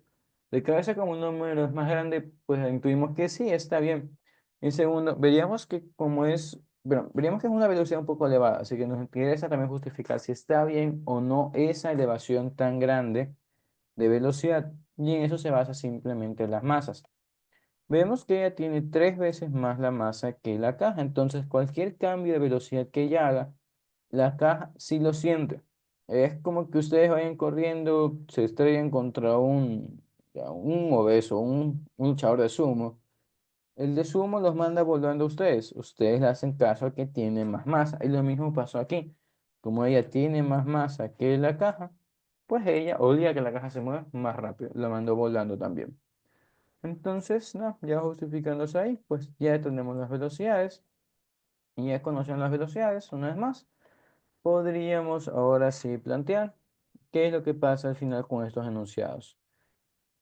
A: De cabeza, como un número es más grande, pues intuimos que sí, está bien. En segundo, veríamos que como es, bueno, veríamos que es una velocidad un poco elevada, así que nos interesa también justificar si está bien o no esa elevación tan grande de velocidad. Y en eso se basa simplemente las masas. Vemos que ella tiene 3 veces más la masa que la caja, entonces cualquier cambio de velocidad que ella haga, la caja sí lo siente. Es como que ustedes vayan corriendo, se estrellen contra un obeso, un luchador de sumo. El de sumo los manda volando a ustedes. Ustedes le hacen caso a que tiene más masa. Y lo mismo pasó aquí. Como ella tiene más masa que la caja, pues ella obliga a que la caja se mueva más rápido. La mandó volando también. Entonces, no, ya justificándose ahí, pues ya tenemos las velocidades. Y ya conocen las velocidades, una vez más. Podríamos ahora sí plantear qué es lo que pasa al final con estos enunciados.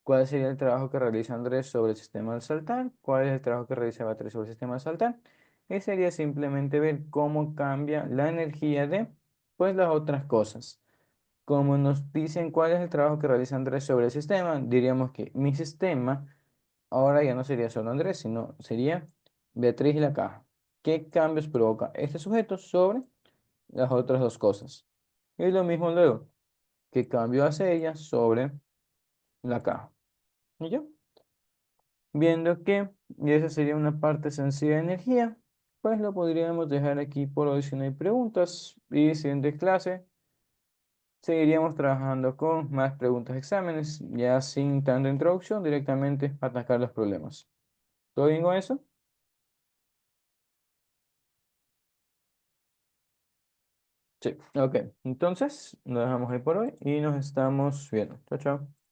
A: ¿Cuál sería el trabajo que realiza Andrés sobre el sistema del saltar? ¿Cuál es el trabajo que realiza Beatriz sobre el sistema del saltar? Y sería simplemente ver cómo cambia la energía de, pues, las otras cosas. Como nos dicen cuál es el trabajo que realiza Andrés sobre el sistema, diríamos que mi sistema ahora ya no sería solo Andrés, sino sería Beatriz y la caja. ¿Qué cambios provoca este sujeto sobre las otras dos cosas? Y lo mismo luego, ¿qué cambio hace ella sobre la caja? ¿Y yo? Viendo que y esa sería una parte sencilla de energía, pues lo podríamos dejar aquí por hoy si no hay preguntas. Y siguiente clase seguiríamos trabajando con más preguntas de exámenes, ya sin tanta introducción, directamente a atacar los problemas. ¿Todo bien con eso? Sí, ok. Entonces, nos dejamos ahí por hoy y nos estamos viendo. Chao, chao.